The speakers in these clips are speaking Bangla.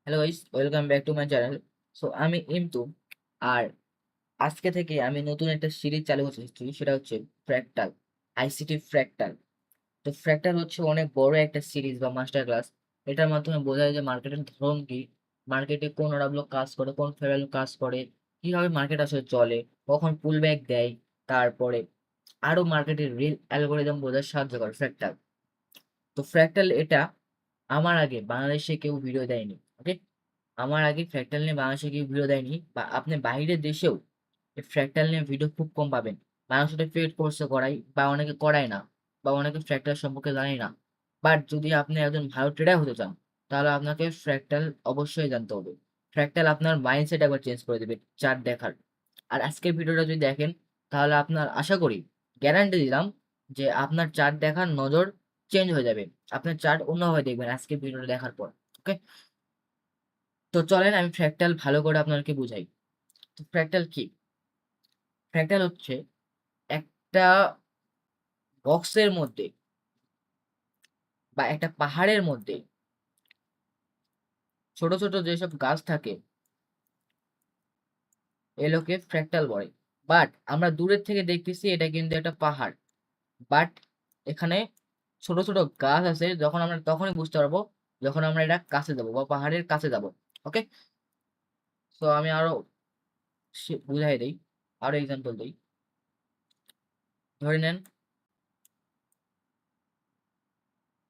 Hello guys, welcome back to my channel. So আমি ইমতু। আর আজকে থেকে আমি নতুন একটা সিরিজ চালু করতেছি, সেটা হচ্ছে ফ্র্যাক্টাল, আইসিটি ফ্র্যাক্টাল। তো ফ্র্যাক্টাল হচ্ছে অনেক বড় একটা সিরিজ বা মাস্টার ক্লাস। এটার মাধ্যমে বোঝা যায় যে মার্কেটের ধরন কি, মার্কেটে কোন ওরাগুলো কাজ করে, কোন ফেরাগুলো কাজ করে, কিভাবে মার্কেট আসলে চলে, কখন পুল ব্যাক দেয়, তারপরে আরো মার্কেটের রিল অ্যালগোরিদম বোঝার সাহায্য করে ফ্র্যাক্টাল। তো ফ্র্যাক্টাল এটা আমার আগে বাংলাদেশে কেউ ভিডিও দেয়নি। ওকে, আমার আগে ফ্র্যাক্টাল নিয়ে বাংলাদেশে কেউ ভিডিও দেয়নি, বা আপনি বাইরের দেশেও এই ফ্র্যাক্টাল নিয়ে ভিডিও খুব কম পাবেন। মানুষ ওটা পেড কোর্সে করায়, বা অনেকে করায় না, বা অনেকে ফ্র্যাক্টাল সম্পর্কে জানেই না। বাট যদি আপনি একজন ভালো ট্রেডার হতে চান, তাহলে আপনাকে ফ্র্যাক্টাল অবশ্যই জানতে হবে। ফ্র্যাক্টাল আপনার মাইন্ডসেট একবার চেঞ্জ করে দেবে চার্ট দেখার। আর আজকের ভিডিওটা যদি দেখেন, তাহলে আপনার আশা করি, গ্যারান্টি দিলাম, যে আপনার চার্ট দেখার নজর চেঞ্জ হয়ে যাবে। আপনার চার্ট অন্যভাবে দেখবেন আজকের ভিডিওটা দেখার পর। ওকে, তো চলেন আমি ফ্র্যাক্টাল ভালো করে আপনাকে বুঝাই। তো ফ্র্যাক্টাল কি? ফ্র্যাক্টাল হচ্ছে একটা বক্সের মধ্যে বা একটা পাহাড়ের মধ্যে ছোট ছোট যেসব গাছ থাকে, এগুলোকে ফ্র্যাক্টাল বলে। বাট আমরা দূরের থেকে দেখতেছি এটা কিন্তু একটা পাহাড়। বাট এখানে ছোট ছোট গাছ আছে, যখন আমরা তখনই বুঝতে পারবো যখন আমরা এটা কাছে যাবো বা পাহাড়ের কাছে যাব। ওকে, তো আমি আরো বুঝাই দিই, আরো এক্সাম্পল দিই। ধরে নেন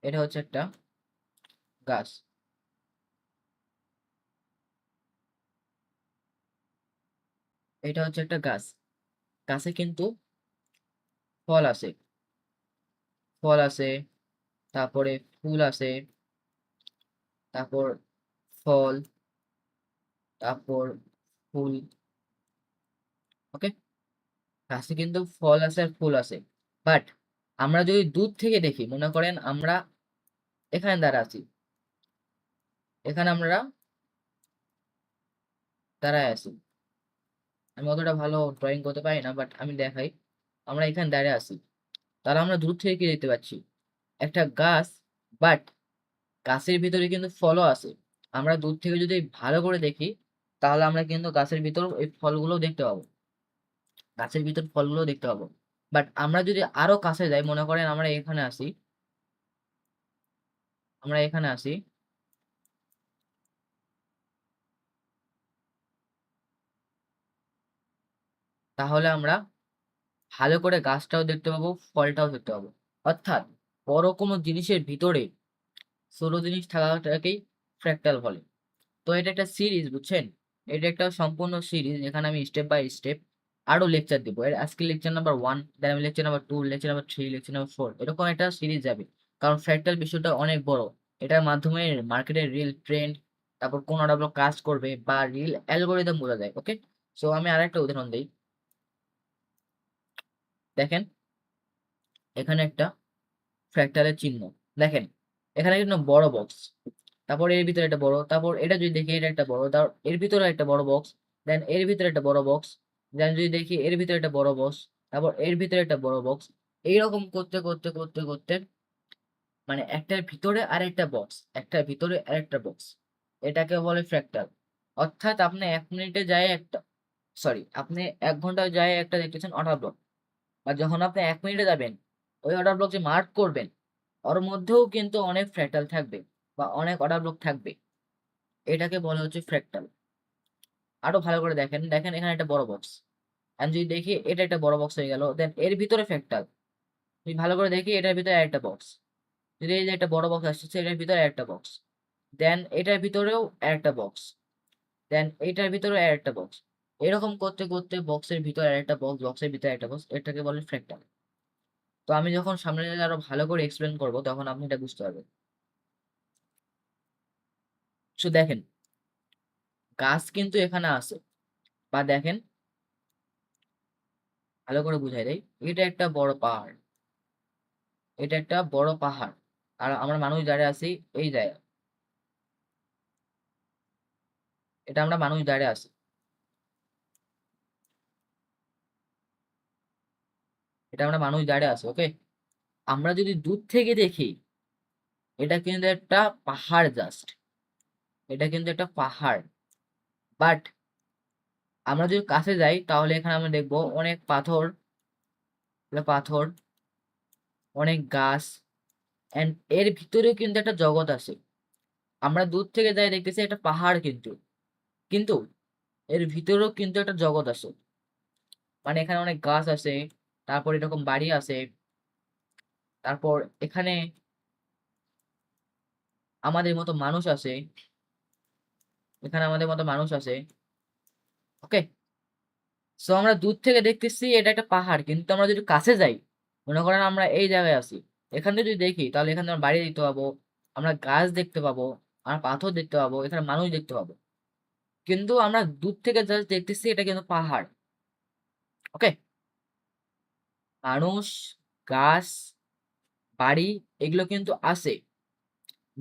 এটা হচ্ছে একটা গাছ। এটা হচ্ছে একটা গাছ। গাছে কিন্তু ফল আছে, ফল আছে, তারপরে ফুল আছে, তারপর ফল, তারপর ফুল। ওকে, গাছে কিন্তু ফল আছে আর ফুল আছে। বাট আমরা যদি দূর থেকে দেখি, মনে করেন আমরা এখানে দাঁড়া আছি, এখানে আমরা দাঁড়ায় আছি। আমি অতটা ভালো ড্রয়িং করতে পারি না, বাট আমি দেখাই। আমরা এখানে দাঁড়িয়ে আছি, তাহলে আমরা দূর থেকে কি দেখতে পাচ্ছি? একটা গাছ। বাট গাছের ভিতরে কিন্তু ফলও আছে। আমরা দূর থেকে যদি ভালো করে দেখি, তাহলে আমরা কিন্তু গাছের ভিতর এই ফলগুলো দেখতে পাবো, গাছের ভিতর ফলগুলো দেখতে পাবো। বাট আমরা যদি আরো কাছে যাই, মনে করেন আমরা এখানে আসি, আমরা এখানে আসি, তাহলে আমরা ভালো করে গাছটাও দেখতে পাবো, ফলটাও দেখতে পাবো। অর্থাৎ বড় কোনো জিনিসের ভিতরে ছোট জিনিস থাকাটাকেই ফ্র্যাক্টাল বলে। তো এটা একটা সিরিজ, বুঝছেন? এটা একটা সম্পূর্ণ সিরিজ, এখানে আমি স্টেপ বাই স্টেপ আরো লেকচার দিব। এর আজকে লেকচার নাম্বার 1, দেন আমি lecture number 2, lecture number 3, lecture number 4, এরকম একটা সিরিজ যাবে। কারণ ফ্র্যাক্টাল বিষয়টা অনেক বড়। এটার মাধ্যমে মার্কেটের রিল ট্রেন্ড, তারপর কোন অর্ডার কাজ করবে, বা রিল অ্যালগোরিদম বোঝা যায়। ওকে, সো আমি আরেকটা উদাহরণ দিই। দেখেন, এখানে একটা ফ্র্যাক্টালের চিহ্ন। দেখেন, এখানে কিন্তু বড় বক্স, তারপর এর ভিতরে একটা বড়, তারপর এটা যদি দেখি এটা একটা বড়, তারপর এর ভিতরে একটা বড় বক্স, দেন এর ভিতরে একটা বড় বক্স, দেন যদি দেখি এর ভিতরে একটা বড় বক্স, তারপর এর ভিতরে একটা বড় বক্স। এইরকম করতে করতে করতে করতে মানে একটার ভিতরে আরেকটা বক্স, একটার ভিতরে আরেকটা বক্স, এটাকে বলে ফ্র্যাক্টাল। অর্থাৎ আপনি 1 মিনিটে যায় একটা, সরি, আপনি 1 ঘন্টায় যায় একটা দেখতেছেন অর্ডার ব্লক। আর যখন আপনি 1 মিনিটে যাবেন, ওই অর্ডার ব্লক যে মার্ক করবেন, ওর মধ্যেও কিন্তু অনেক ফ্র্যাক্টাল থাকবে, বা অনেক অর্ডার ব্লক থাকবে। এটাকে বলা হচ্ছে ফ্র্যাক্টাল। আরো ভালো করে দেখেন, দেখেন এখানে একটা বড় বক্স। আমি যদি দেখি এটা একটা বড় বক্স হয়ে গেল, দেন এর ভিতরে ফ্র্যাক্টাল। যদি ভালো করে দেখি এটার ভিতরে একটা বক্স, যদি এই যে একটা বড় বক্স আসছে, এটার ভিতরে একটা বক্স, দেন এটার ভিতরেও একটা বক্স, দেন এটার ভিতরে একটা বক্স। এরকম করতে করতে বক্সের ভিতরে একটা বক্স, বক্সের ভিতরে একটা বক্স, এটাকে বলে ফ্র্যাক্টাল। তো আমি যখন সামনে আরো ভালো করে এক্সপ্লেন করবো, তখন আপনি এটা বুঝতে পারবেন। তো দেখেন, গাছ কিন্তু এখানে আছে, বা দেখেন ভালো করে বুঝাই দেয়, এটা একটা বড় পাহাড়, এটা একটা বড় পাহাড়। আর আমরা মানুষ দাঁড়িয়ে আছি এই জায়গায়, এটা আমরা মানুষ দাঁড়িয়ে আছি, এটা আমরা মানুষ দাঁড়িয়ে আছি। ওকে, আমরা যদি দূর থেকে দেখি, এটা কিন্তু একটা পাহাড় জাস্ট। এটা কিন্তু একটা পাহাড়। বাট আমরা যদি কাছে যাই তাহলে এখানে আমরা দেখবো অনেক পাথর, পাথর, অনেক গাছ, এন্ড এর ভিতরেও কিন্তু একটা জগৎ আছে। আমরা দূর থেকে যাই দেখতেছি একটা পাহাড়, কিন্তু কিন্তু এর ভিতরেও কিন্তু একটা জগৎ আছে। মানে এখানে অনেক গাছ আছে, তারপর এরকম বাড়ি আছে, তারপর এখানে আমাদের মতো মানুষ আছে, এখানে আমাদের মতো মানুষ আছে। ওকে, সো আমরা দূর থেকে দেখতেছি এটা একটা পাহাড়, কিন্তু আমরা যদি কাছে যাই, মনে করেন আমরা এই জায়গায় আছি, এখান থেকে যদি দেখি তাহলে এখানে আমরা বাড়ি দেখতে পাবো, আমরা গাছ দেখতে পাবো, আমরা পাথর দেখতে পাবো, এখানে মানুষ দেখতে পাবো। কিন্তু আমরা দূর থেকে জাস্ট দেখতেছি এটা কিন্তু পাহাড়। ওকে, মানুষ, গাছ, বাড়ি, এগুলো কিন্তু আছে।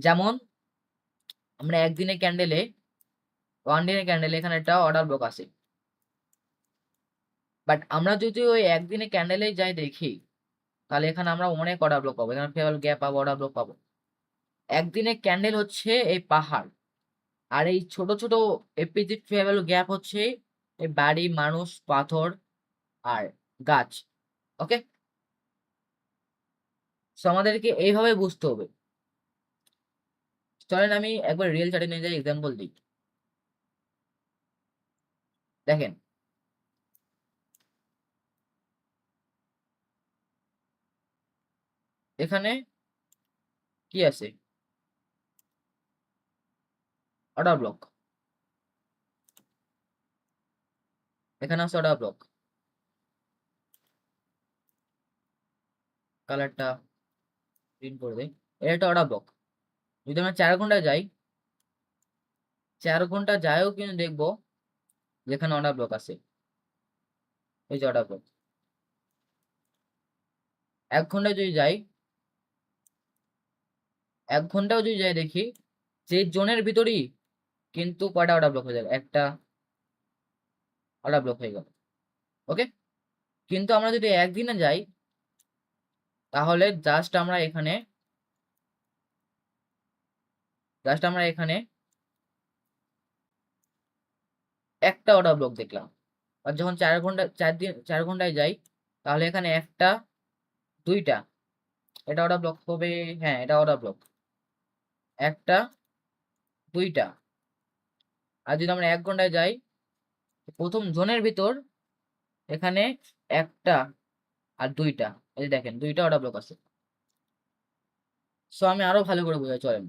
যেমন আমরা একদিনের ক্যান্ডেলে, ওয়ান দিনের ক্যান্ডেলে এখানে একটা অর্ডার ব্লক আছে। বাট আমরা যদি ওই একদিনে ক্যান্ডেলে যাই দেখি, তাহলে এখানে আমরা অনেক অর্ডার ব্লক পাবো, এখানে ফেভাল গ্যাপ পাবো, অর্ডার ব্লক পাবো। একদিনে ক্যান্ডেল হচ্ছে এই পাহাড়, আর এই ছোট ছোট এপিজিট ফেভাল গ্যাপ হচ্ছে এই বাড়ি, মানুষ, পাথর আর গাছ। ওকে, সো আমাদেরকে এইভাবে বুঝতে হবে। চলেন আমি একবার রিয়েল চার্টে নিয়ে যাই, এক্সাম্পল দিই। দেখেন, এখানে কি আছে, অর্ডার ব্লক, এখানে আছে অর্ডার ব্লক। কালারটা প্রিন্ট করে দেই, এটা একটা অর্ডার ব্লক। যদি আমরা 4 ঘন্টা যাই, 4 ঘন্টা যায়ও কিন্তু দেখবো যেখানে অর্ডার ব্লক আছে, এই যে অর্ডার ব্লক। 1 ঘন্টায় যদি যাই, 1 ঘন্টাও যদি যাই দেখি যে জোনের ভিতরেই কিন্তু কয়টা অর্ডার ব্লক হয়ে যাবে, একটা অর্ডার ব্লক হয়ে গেল। ওকে, কিন্তু আমরা যদি একদিনে যাই তাহলে জাস্ট আমরা এখানে একটা অর্ডার ব্লক দেখলাম। আর যখন 4 ঘন্টা 4 ঘন্টায় যাই তাহলে এখানে একটা, দুইটা, এটা অর্ডার ব্লক হবে। হ্যাঁ, এটা অর্ডার ব্লক, একটা, দুইটা। আর যদি আমরা 1 ঘন্টায় যাই, প্রথম জোনের ভিতর এখানে একটা আর দুইটা, এই যে দেখেন দুইটা অর্ডার ব্লক আছে। সো আমি আরো ভালো করে বোঝাই, চলেন।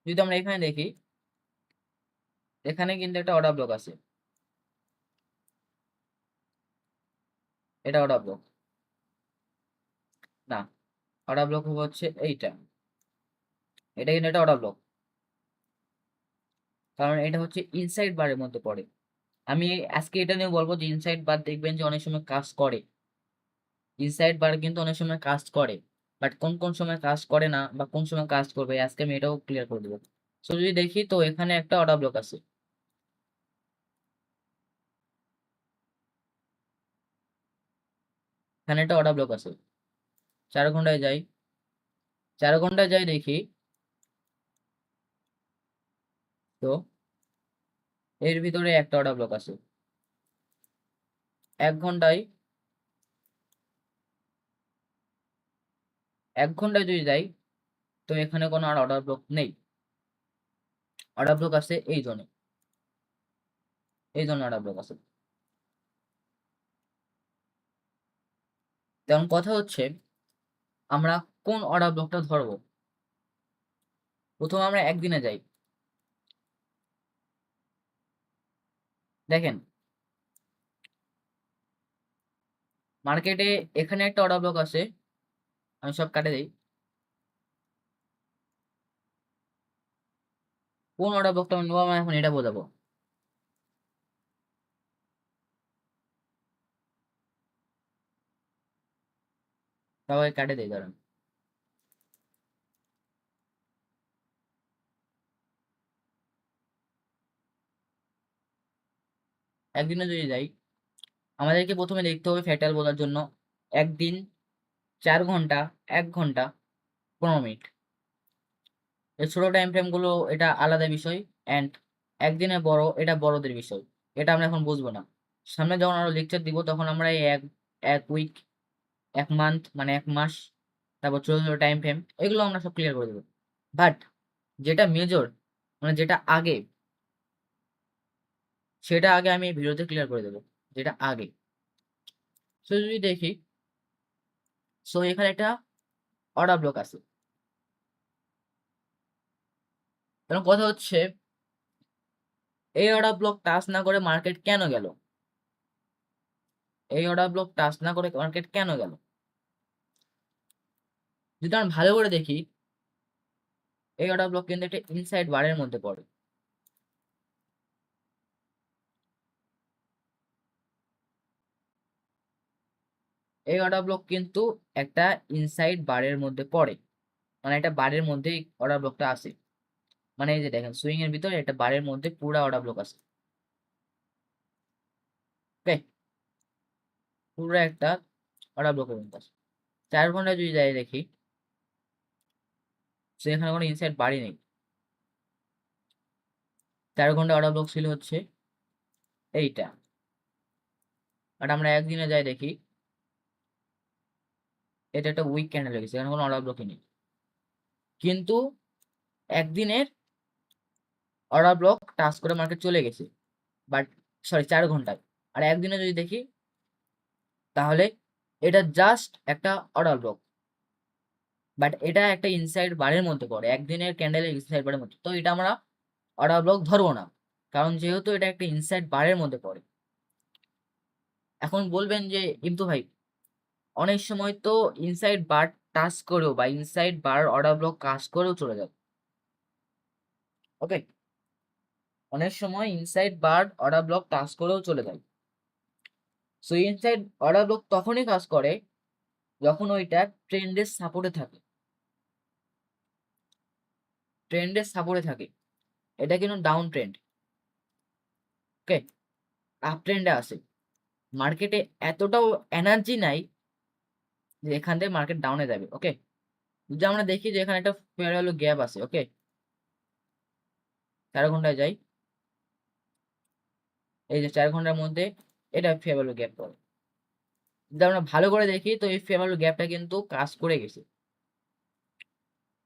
যদি আমরা এখানে দেখি, এখানে কিন্তু একটা অর্ডার ব্লক আছে, এটা অর্ডার ব্লক না, অর্ডার ব্লক হচ্ছে এইটা, এটা কিন্তু একটা অর্ডার ব্লক, কারণ এটা হচ্ছে ইনসাইড বারের মধ্যে পড়ে। আমি আজকে এটা নিয়ে বলবো যে ইনসাইড বার দেখবেন যে অনেক সময় কাজ করে, ইনসাইড বার কিন্তু অনেক সময় কাজ করে, বাট কোন কোন সময় কাজ করে না বা কোন সময় কাজ করবে আজকে আমি এটাও ক্লিয়ার করে দেবো। সো যদি দেখি তো এখানে একটা অর্ডার ব্লক আছে, এখানে একটা অর্ডার ব্লক আছে। 4 ঘন্টায় যাই, 4 ঘন্টায় যাই দেখি তো এর ভিতরে একটা অর্ডার ব্লক আছে। 1 ঘন্টায়, 1 ঘন্টায় যদি যাই তো এখানে কোনো আর অর্ডার ব্লক নেই, অর্ডার ব্লক আছে এই জন্য, এই জন্য অর্ডার ব্লক আছে। তেমন কথা হচ্ছে আমরা কোন অর্ডার ব্লকটা ধরবো। প্রথমে আমরা একদিনে যাই, দেখেন মার্কেটে এখানে একটা অর্ডার ব্লক আছে, আমি সব কাটে দিই। কোন অর্ডার ব্লকটা আমি নেবো আমি এখন এটা বোঝাবো। সবাই কাটে দিই, ধরেন একদিনে যদি যাই, আমাদেরকে প্রথমে দেখতে হবে ফ্যাটাল বোঝার জন্য একদিন, 4 ঘন্টা, 1 ঘন্টা, 15 মিনিট। এই ছোট টাইম ফ্রেম গুলো এটা আলাদা বিষয়, অ্যান্ড একদিনে বড় এটা বড়দের বিষয়। এটা আমরা এখন বুঝবো না। সামনে যখন আরো লেকচার দিব তখন আমরা এই এক উইক, 1 মান্থ মানে 1 মাস, তারপর ছোট ছোট টাইম ফ্রেম এগুলো আমরা সব ক্লিয়ার করে দেবো। বাট যেটা মেজর, মানে যেটা আগে, সেটা আগে আমি এই ভিডিওতে ক্লিয়ার করে দেবো, যেটা আগে। সো যদি দেখি, সো এখানে একটা অর্ডার ব্লক আছে। কারণ কথা হচ্ছে, এই অর্ডার ব্লক টাচ না করে মার্কেট কেন গেল? এই অর্ডার ব্লক টাচ না করে মার্কেট কেন গেল? যদি আমরা ভালো করে দেখি, এই অর্ডার ব্লক কিন্তু একটা ইনসাইড বারের মধ্যে পড়ে। এই অর্ডার ব্লক কিন্তু একটা ইনসাইড বারের মধ্যে পড়ে, মানে একটা বারের মধ্যেই অর্ডার ব্লকটা আছে। মানে এই যে দেখেন, সুইং এর ভিতরে একটা বারের মধ্যে পুরা অর্ডার ব্লক আছে। ওকে, পুরো একটা অর্ডার ব্লকের মধ্যে আছে। 4 ঘন্টা যদি যাই দেখি, তো এখানে কোনো ইনসাইড বারই নেই। 4 ঘন্টা অর্ডার ব্লক ছিল হচ্ছে এইটা। আর আমরা একদিনে যাই দেখি, এটা একটা উইক ক্যান্ডেল হয়ে গেছে, এখানে কোনো অর্ডার ব্লকই নেই। কিন্তু একদিনের অর্ডার ব্লক টাচ করে মার্কেট চলে গেছে, বাট সরি 4 ঘন্টায়। আর একদিনে যদি দেখি, তাহলে এটা জাস্ট একটা অর্ডার ব্লক, বাট এটা একটা ইনসাইড বারের মধ্যে পড়ে, একদিনের ক্যান্ডেলের ইনসাইড বারের মধ্যে। তো এটা আমরা অর্ডার ব্লক ধরবো না, কারণ যেহেতু এটা একটা ইনসাইড বারের মধ্যে পড়ে। এখন বলবেন যে ইমতু ভাই, অনেক সময় তো ইনসাইড বার টাচ করেও বা ইনসাইড বার অর্ডার ব্লক কাজ করেও চলে যাবে। ওকে, অনেক সময় ইনসাইড বার অর্ডার ব্লক টাচ করেও চলে যায়। সো ইনসাইড অর্ডার ব্লক তখনই কাজ করে যখন ওইটা ট্রেন্ডের সাপোর্টে থাকে। ট্রেন্ডের সাপোর্টে থাকে, এটা কিন্তু ডাউন ট্রেন্ড। ওকে, আপ ট্রেন্ডে আসে, মার্কেটে এতটাও এনার্জি নাই যে এখান থেকে মার্কেট ডাউনে যাবে। ওকে, যদি আমরা দেখি যে এখানে একটা ফেয়ার ভ্যালু গ্যাপ আছে, ওকে 4 ঘন্টায় যাই, এই যে 4 ঘন্টার মধ্যে এটা ফেয়ার ভ্যালু গ্যাপ পড়ে। যদি আমরা ভালো করে দেখি, তো এই ফেয়ার ভ্যালু গ্যাপটা কিন্তু কাজ করে গেছে।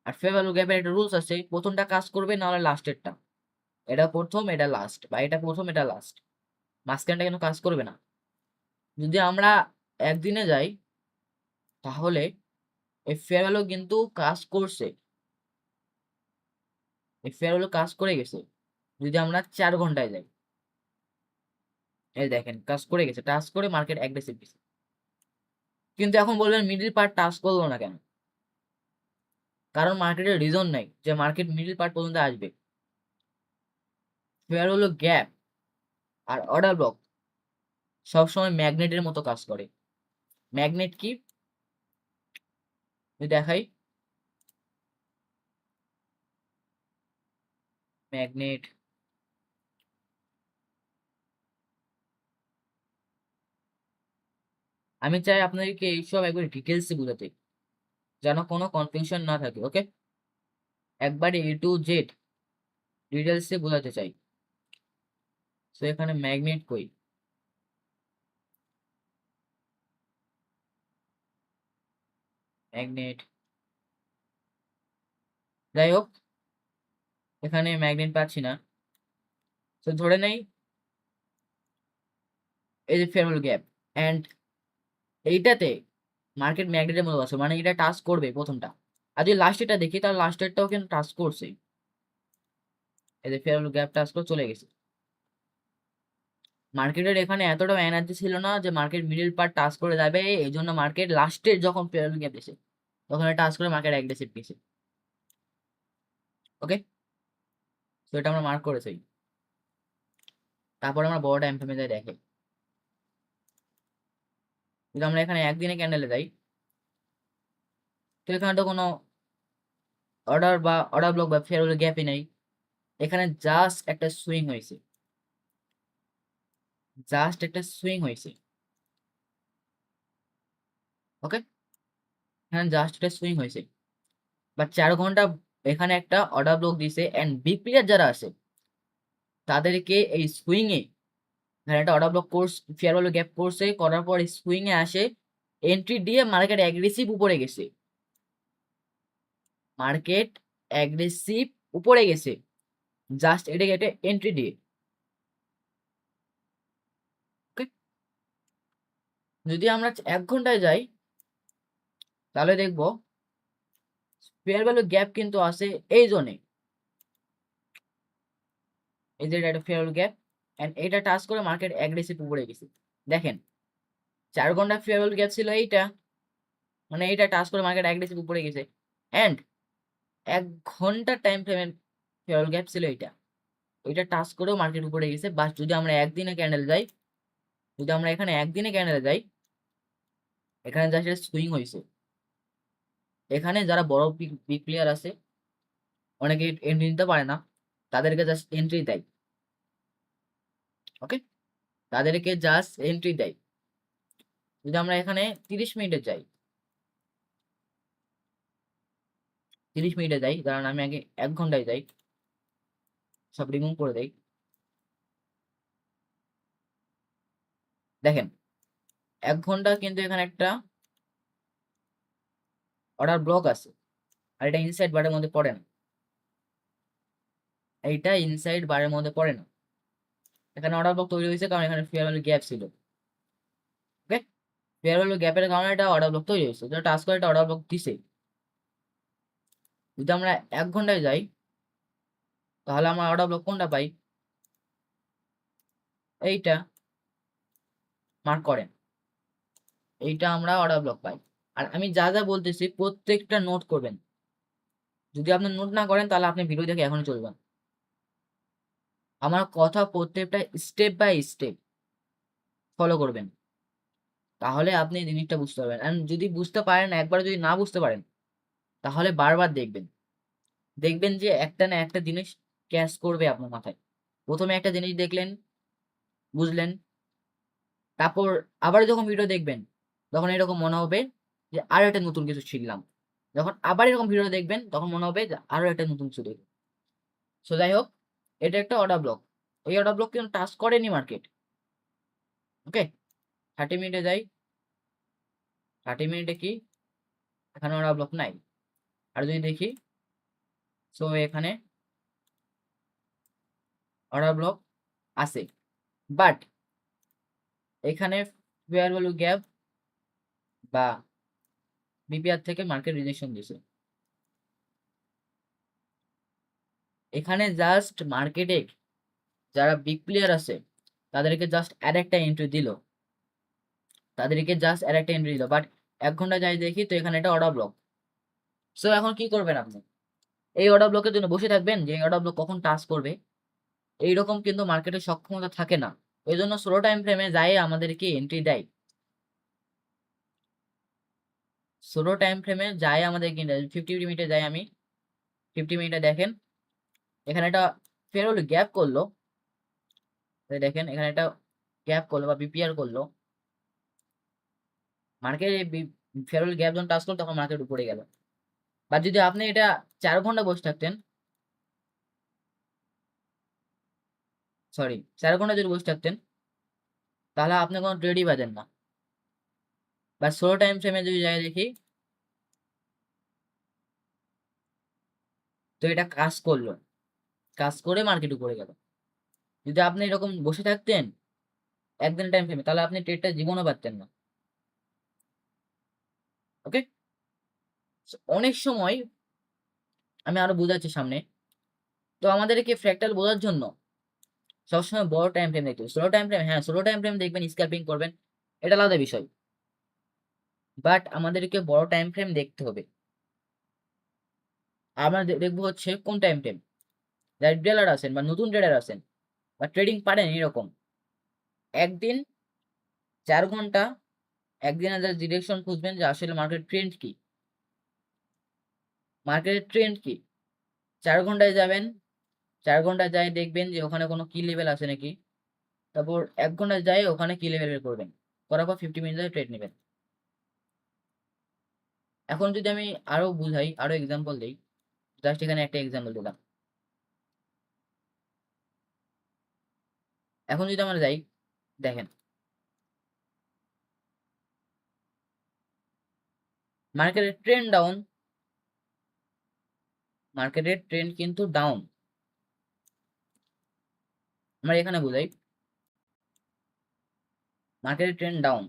আর ফেয়ার ভ্যালু গ্যাপের একটা রুলস আছে, প্রথমটা কাজ করবে না হলে লাস্টেরটা। এটা প্রথম, এটা লাস্ট, বা এটা প্রথম, এটা লাস্ট, মাঝখানটা কিন্তু কাজ করবে না। যদি আমরা একদিনে যাই, তাহলে এই ফেয়ার ভ্যালু কিন্তু কাজ করছে, এই ফেয়ার ভ্যালু কাজ করে গেছে। যদি আমরা 4 ঘন্টায় যাই, এই দেখেন কাজ করে গেছে, টাচ করে মার্কেট অ্যাগ্রেসিভ গেছে। কিন্তু এখন বলবেন মিডল পার্ট টাচ করলো না কেন? কারণ মার্কেটের রিজন নাই যে মার্কেট মিডল পার্ট পর্যন্ত আসবে। ফেয়ার হলো গ্যাপ আর অর্ডার ব্লক সবসময় ম্যাগনেটের মতো কাজ করে। ম্যাগনেট কি যদি দেখাই, ম্যাগনেট, আমি চাই আপনাদেরকে এইসব একবার ডিটেলসে বোঝাতে, যেন কোনো কনফিউশন না থাকে। ওকে, একবারে A to Z ডিটেলসে বোঝাতে চাই। তো এখানে ম্যাগনেট কই, ম্যাগনেট, যাই হোক এখানে ম্যাগনেট পাচ্ছি না। তো ধরে নেই এই যে ফেয়ার গ্যাপ, অ্যান্ড এইটাতে মার্কেট ম্যাগনেটের মতো আছে, মানে এটা টাচ করবে প্রথমটা। আর যদি লাস্টেরটা দেখি, তাহলে লাস্টেরটাও কিন্তু টাচ করছে, এই যে ফেয়ার গ্যাপ টাচ করে চলে গেছে। মার্কেটের এখানে এতটাও এনার্জি ছিল না যে মার্কেট মিডল পার্ট টাচ করে যাবে, এই জন্য মার্কেট লাস্টের যখন ফেয়ার গ্যাপ দিয়েছে তখন টাচ করে মার্কেট অ্যাগ্রেসিভ গেছে। ওকে, তো এটা আমরা মার্ক করেছি। তারপর আমরা বড় টাইম ফ্রেমে যাই দেখে, যদি আমরা এখানে একদিনে ক্যান্ডেলে যাই, তো এখানে তো কোনো অর্ডার বা অর্ডার ব্লক বা ফেয়ার গ্যাপই নেই। এখানে জাস্ট একটা সুইং হয়েছে, জাস্ট একটা সুইং হয়েছে। ওকে, এখানে জাস্ট একটা সুইং হয়েছে, বাট 4 ঘন্টা এখানে একটা অর্ডার ব্লক দিছে। এন্ড বিগ প্লেয়ার যারা আছে তাদেরকে এই সুইং এ এখানে একটা order block course fair value gap করছে, করার পর সুইং এ আসে এন্ট্রি দিয়ে মার্কেট অ্যাগ্রেসিভ উপরে গেছে, মার্কেট অ্যাগ্রেসিভ উপরে গেছে জাস্ট এটাকে একটা এন্ট্রি দিয়ে। ওকে, যদি আমরা 1 ঘন্টায় যাই তাহলে দেখবো ফেয়ার ভ্যালু গ্যাপ কিন্তু আছে এই জোনে, এই যে এটা একটা ফেয়ার ভ্যালু গ্যাপ এন্ড এটা টাচ করে মার্কেট অ্যাগ্রেসিভ উপরে গেছে। দেখেন 4 ঘন্টা ফেয়ার ভ্যালু গ্যাপ ছিল এইটা, মানে এইটা টাচ করে মার্কেট অ্যাগ্রেসিভ উপরে গেছে। এন্ড 1 ঘন্টা টাইম ফ্রেমের ফেয়ার ভ্যালু গ্যাপ ছিল এইটা, ওইটা টাচ করেও মার্কেট উপরে গেছে। বাট যদি আমরা একদিনে ক্যান্ডেল যাই, যদি আমরা এখানে একদিনে ক্যান্ডেলে যাই, এখানে জাস্ট সুইং হয়েছে। এখানে যারা বড় বিগ প্লেয়ার আছে অনেকে এন্ট্রি নিতে পারে না, তাদেরকে জাস্ট এন্ট্রি দেয়। ওকে, তাদেরকে জাস্ট এন্ট্রি দেয়। যদি আমরা এখানে 30 মিনিটে যাই, 30 মিনিটে যাই, কারণ আমি আগে 1 ঘন্টায় যাই, সব রিমুভ করে দেই। দেখেন 1 ঘন্টা কিন্তু এখানে একটা অর্ডার ব্লক আছে, আর এটা ইনসাইড বারের মধ্যে পড়ে না, এইটা ইনসাইড বারের মধ্যে পড়ে না। এখানে অর্ডার ব্লক তৈরি হয়েছে কারণ এখানে ফেয়ার ভ্যালু গ্যাপ ছিল। ওকে, ফেয়ার ভ্যালু গ্যাপের কারণে এটা অর্ডার ব্লক তৈরি হয়েছে, যেটা টাচ করে এটা অর্ডার ব্লক দিছে। যদি আমরা 1 ঘন্টায় যাই তাহলে আমরা অর্ডার ব্লক কোনটা পাই, এইটা মার্ক করেন, এইটা আমরা অর্ডার ব্লক পাই। আর আমি যা যা বলতেছি প্রত্যেকটা নোট করবেন, যদি আপনি নোট না করেন তাহলে আপনি ভিডিও দেখে এখনই চলবেন। আমার কথা প্রত্যেকটা স্টেপ বাই স্টেপ ফলো করবেন, তাহলে আপনি এই জিনিসটা বুঝতে পারবেন। আর যদি বুঝতে পারেন, একবার যদি না বুঝতে পারেন তাহলে বারবার দেখবেন, দেখবেন যে একটা না একটা জিনিস ক্যাচ করবে আপনার মাথায়। প্রথমে একটা জিনিস দেখলেন, বুঝলেন, তারপর আবার যখন ভিডিও দেখবেন তখন এরকম মনে হবে যে আরো একটা নতুন কিছু শিখলাম। যখন আবার এরকম ভিডিও দেখবেন তখন মনে হবে যে আরো একটা নতুন কিছু দেখব। সো যাই হোক, এটা একটা অর্ডার ব্লক, এই অর্ডার ব্লক কিন্তু টাচ করেনি মার্কেট। ওকে, 30 মিনিটে যাই, 30 মিনিটে কি এখানে অর্ডার ব্লক নাই। আর যদি দেখি, সো এখানে অর্ডার ব্লক আছে, বাট এখানে ফেয়ার ভ্যালু গ্যাপ বা বিপিআর থেকে মার্কেট রিজেকশন দিছে। এখানে জাস্ট মার্কেটে যারা বিগ প্লেয়ার আছে তাদেরকে জাস্ট আরেকটা এন্ট্রি দিল, তাদেরকে জাস্ট আরেকটা এন্ট্রি দিল। বাট 1 ঘন্টা যাই দেখি তো এখানে একটা অর্ডার ব্লক। সো এখন কি করবেন আপনি, এই অর্ডার ব্লকের জন্য বসে থাকবেন যে এই অর্ডার ব্লক কখন টাচ করবে? এইরকম কিন্তু মার্কেটের সক্ষমতা থাকে না, এই জন্য স্লো টাইম ফ্রেমে যাই আমাদেরকে এন্ট্রি দেয়। স্লো টাইম ফ্রেমে যাই আমাদেরকে 50 মিনিটে যাই আমি, 50 মিনিটে দেখেন এখানে একটা ফেয়ার ভ্যালু গ্যাপ করলো, দেখেন এখানে একটা গ্যাপ করলো বা বিপিআর করলো, মার্কেট ফেয়ার ভ্যালু গ্যাপ যখন টাচ করলো তখন মার্কেট উপরে গেল। বা যদি আপনি এটা 4 ঘন্টা বসে থাকতেন, সরি 4 ঘন্টা যদি বসে থাকতেন তাহলে আপনি কোনো ট্রেডই পাবেন না। বা স্লো টাইম ফ্রেমে যদি যাই দেখি, তো এটা কাজ করলো, কাজ করে মার্কেট উপরে গেল। যদি আপনি এরকম বসে থাকতেন একদিন টাইম ফ্রেমে তাহলে আপনি ট্রেডটা জীবনও পারতেন না। ওকে, অনেক সময় আমি আরো বোঝাচ্ছি সামনে। তো আমাদেরকে ফ্র্যাকটাল বোঝার জন্য সবসময় বড় টাইম ফ্রেম দেখতে হবে। স্লো টাইম ফ্রেম, হ্যাঁ স্লো টাইম ফ্রেম দেখবেন, স্ক্যাল্পিং করবেন, এটা আলাদা বিষয়, বাট আমাদেরকে বড় টাইম ফ্রেম দেখতে হবে। আমরা দেখবো হচ্ছে কোন টাইম ফ্রেম, যারা ট্রেডার আছেন বা নতুন ট্রেডার আছেন বা ট্রেডিং পারেন এরকম, একদিন 4 ঘন্টা, একদিন যারা ডিরেকশন খুঁজবেন যে আসলে মার্কেট ট্রেন্ড কি, মার্কেটের ট্রেন্ড কি। 4 ঘন্টায় যাবেন, 4 ঘন্টায় যাই দেখবেন যে ওখানে কোনো কি লেভেল আছে নাকি, তারপর 1 ঘন্টায় যাই ওখানে কি লেভেল বের করবেন, করার পর 50 মিনিট ট্রেড নেবেন। এখন যদি আমি আরো বুঝাই, আরো এক্সাম্পল দিই, জাস্ট এখানে একটা এক্সাম্পল দিলাম। এখন যদি আমরা যাই, দেখেন মার্কেটের ট্রেন্ড ডাউন, মার্কেটের ট্রেন্ড কিন্তু ডাউন। আমরা এখানে বুঝাই মার্কেটের ট্রেন্ড ডাউন।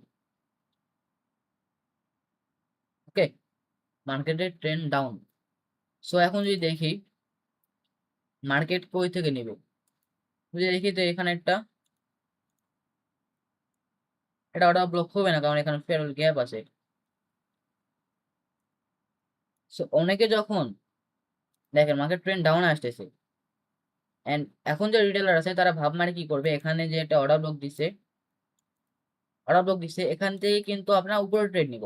ওকে, মার্কেটের ট্রেন্ড ডাউন। সো এখন যদি দেখি মার্কেট কই থেকে নেবে, যদি দেখি তো এখানে এটা অর্ডার ব্লক হবে না, কারণ এখানে ফেরল গ্যাপ আছে। সো অনেকে যখন দেখেন মার্কেট ট্রেন্ড ডাউন আসতেছে, এন্ড এখন যে রিটেলার আছে তারা ভাব মানে কি করবে, এখানে যে একটা অর্ডার ব্লক দিচ্ছে এখান থেকে কিন্তু আপনার উপরে ট্রেড নিব।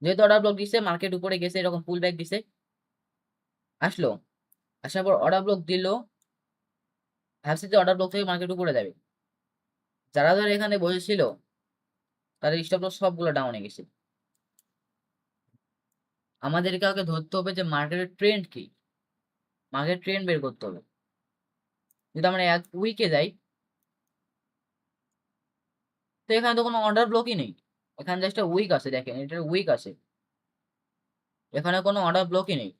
যেহেতু অর্ডার ব্লক দিচ্ছে, মার্কেট উপরে গেছে, এরকম পুল ব্যাক দিছে, আসলো, আসার পর অর্ডার ব্লক দিল, ভাবছে যে অর্ডার ব্লক থেকে মার্কেট উপরে যাবে। যারা যারা এখানে বসেছিল তাদের স্টপ লস সবগুলো ডাউনে গেছে। আমাদেরকে আগে ধরতে হবে যে মার্কেটের ট্রেন্ড কি, মার্কেট ট্রেন্ড বের করতে হবে। যদি আমরা এক উইকে যাই, তো এখানে তো কোনো অর্ডার ব্লকই নেই, এখানে জাস্ট একটা উইক আছে, দেখেন এটা উইক আছে, এখানে কোনো অর্ডার ব্লকই নেই।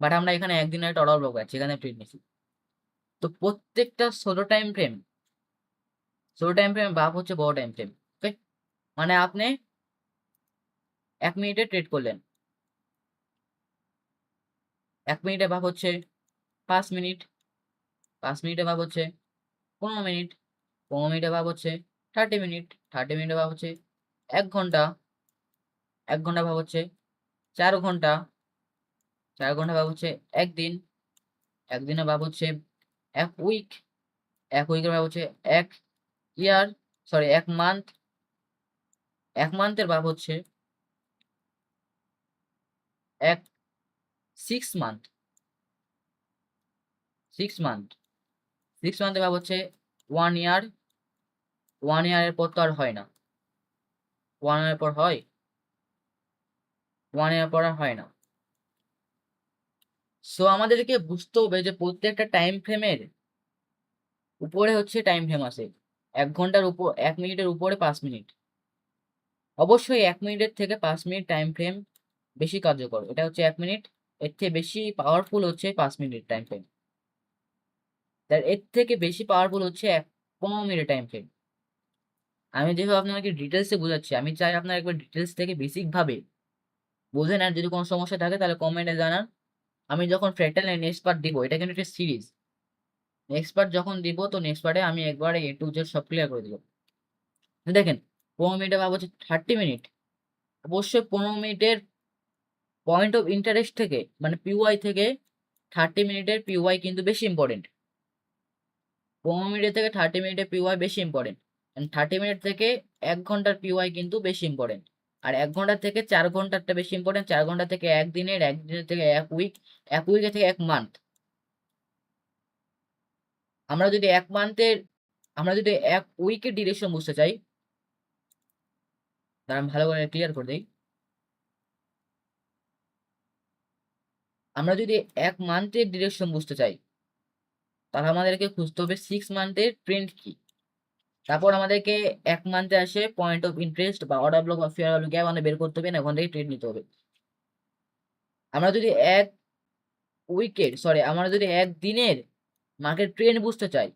বাট আমরা এখানে একদিনের একটা অর্ডার ব্লক আছে, এখানে ট্রেড নিছি। তো প্রত্যেকটা ছোট টাইম ফ্রেম ভাব হচ্ছে বড় টাইম ফ্রেম। ওকে, মানে আপনি 1 মিনিটে ট্রেড করলেন, 1 মিনিটে ভাব হচ্ছে 5 মিনিট, 5 মিনিটে ভাব হচ্ছে 15 মিনিট, 15 মিনিটে ভাব হচ্ছে 30 মিনিট, 30 মিনিটে ভাব হচ্ছে 1 ঘন্টা, 1 ঘন্টা ভাব হচ্ছে 4 ঘন্টা, 4 ঘন্টা ভাব হচ্ছে একদিন, একদিনে ভাব হচ্ছে 1 উইক, 1 উইকের ভাব হচ্ছে 1 ইয়ার, সরি 1 মান্থ, 1 মান্থের ভাব হচ্ছে 6 মান্থ, 6 মান্থ, 6 মান্থের ভাব হচ্ছে 1 ইয়ার, 1 ইয়ারের পর তো আর হয় না, 1 ইয়ার পর হয়, 1 ইয়ার পর আর হয় না। সো আমাদেরকে বুঝতে হবে যে প্রত্যেকটা টাইম ফ্রেমের উপরে হচ্ছে টাইম ফ্রেম আছে, 1 ঘন্টার উপর, 1 মিনিটের উপরে 5 মিনিট। অবশ্যই 1 মিনিটের থেকে 5 মিনিট টাইম ফ্রেম বেশি কার্যকর, এটা হচ্ছে 1 মিনিট, এর থেকে বেশি পাওয়ারফুল হচ্ছে 5 মিনিট টাইম ফ্রেম, তার এর থেকে বেশি পাওয়ারফুল হচ্ছে 15 মিনিট টাইম ফ্রেম। আমি যেভাবে আপনাকে ডিটেলসে বোঝাচ্ছি, আমি চাই আপনার একবার ডিটেলস থেকে বেসিক ভাবে বোঝেন, আর যদি কোনো সমস্যা থাকে তাহলে কমেন্টে জানান। আমি যখন ফ্র্যাক্টাল নেক্সট পার্ট দিব, এটা কিন্তু একটা সিরিজ, নেক্সট পার্ট যখন দিব তো নেক্সট পার্টে আমি একবারে A to Z সব ক্লিয়ার করে দিব। দেখেন 15 মিনিটে ভাব হচ্ছে 30 মিনিট, অবশ্যই 15 মিনিটের পয়েন্ট অফ ইন্টারেস্ট থেকে মানে পিওয়াই থেকে 30 মিনিটের পিওয়াই কিন্তু বেশি ইম্পর্টেন্ট। 15 মিনিটের থেকে 30 মিনিটের পিওয়াই বেশি ইম্পর্টেন্ট, 30 মিনিট থেকে 1 ঘন্টার পিওয়াই কিন্তু বেশি ইম্পর্টেন্ট, আর 1 ঘন্টা থেকে 4 ঘন্টারটা বেশি ইম্পর্টেন্ট, 4 ঘন্টা থেকে একদিনের, একদিনের থেকে 1 উইক, 1 উইকের থেকে 1 মান্থ। আমরা যদি 1 মান্থের, আমরা যদি 1 উইকের ডিরেকশন বুঝতে চাই, তাহলে আমি ভালো করে ক্লিয়ার করে দিই। আমরা যদি 1 মান্থের ডিরেকশন বুঝতে চাই, তাহলে আমাদেরকে খুঁজতে হবে 6 মান্থের ট্রেন্ড কি। তারপর আমাদেরকে 1 মান্থে আসে পয়েন্ট অফ ইন্টারেস্ট বা অর্ডার ব্লক বা ফেয়ার ভ্যালু গ্যাপ আমাদের বের করতে হবে, না ওখান থেকে ট্রেড নিতে হবে। আমরা যদি আমরা যদি একদিনের মার্কেট ট্রেন্ড বুঝতে চাই,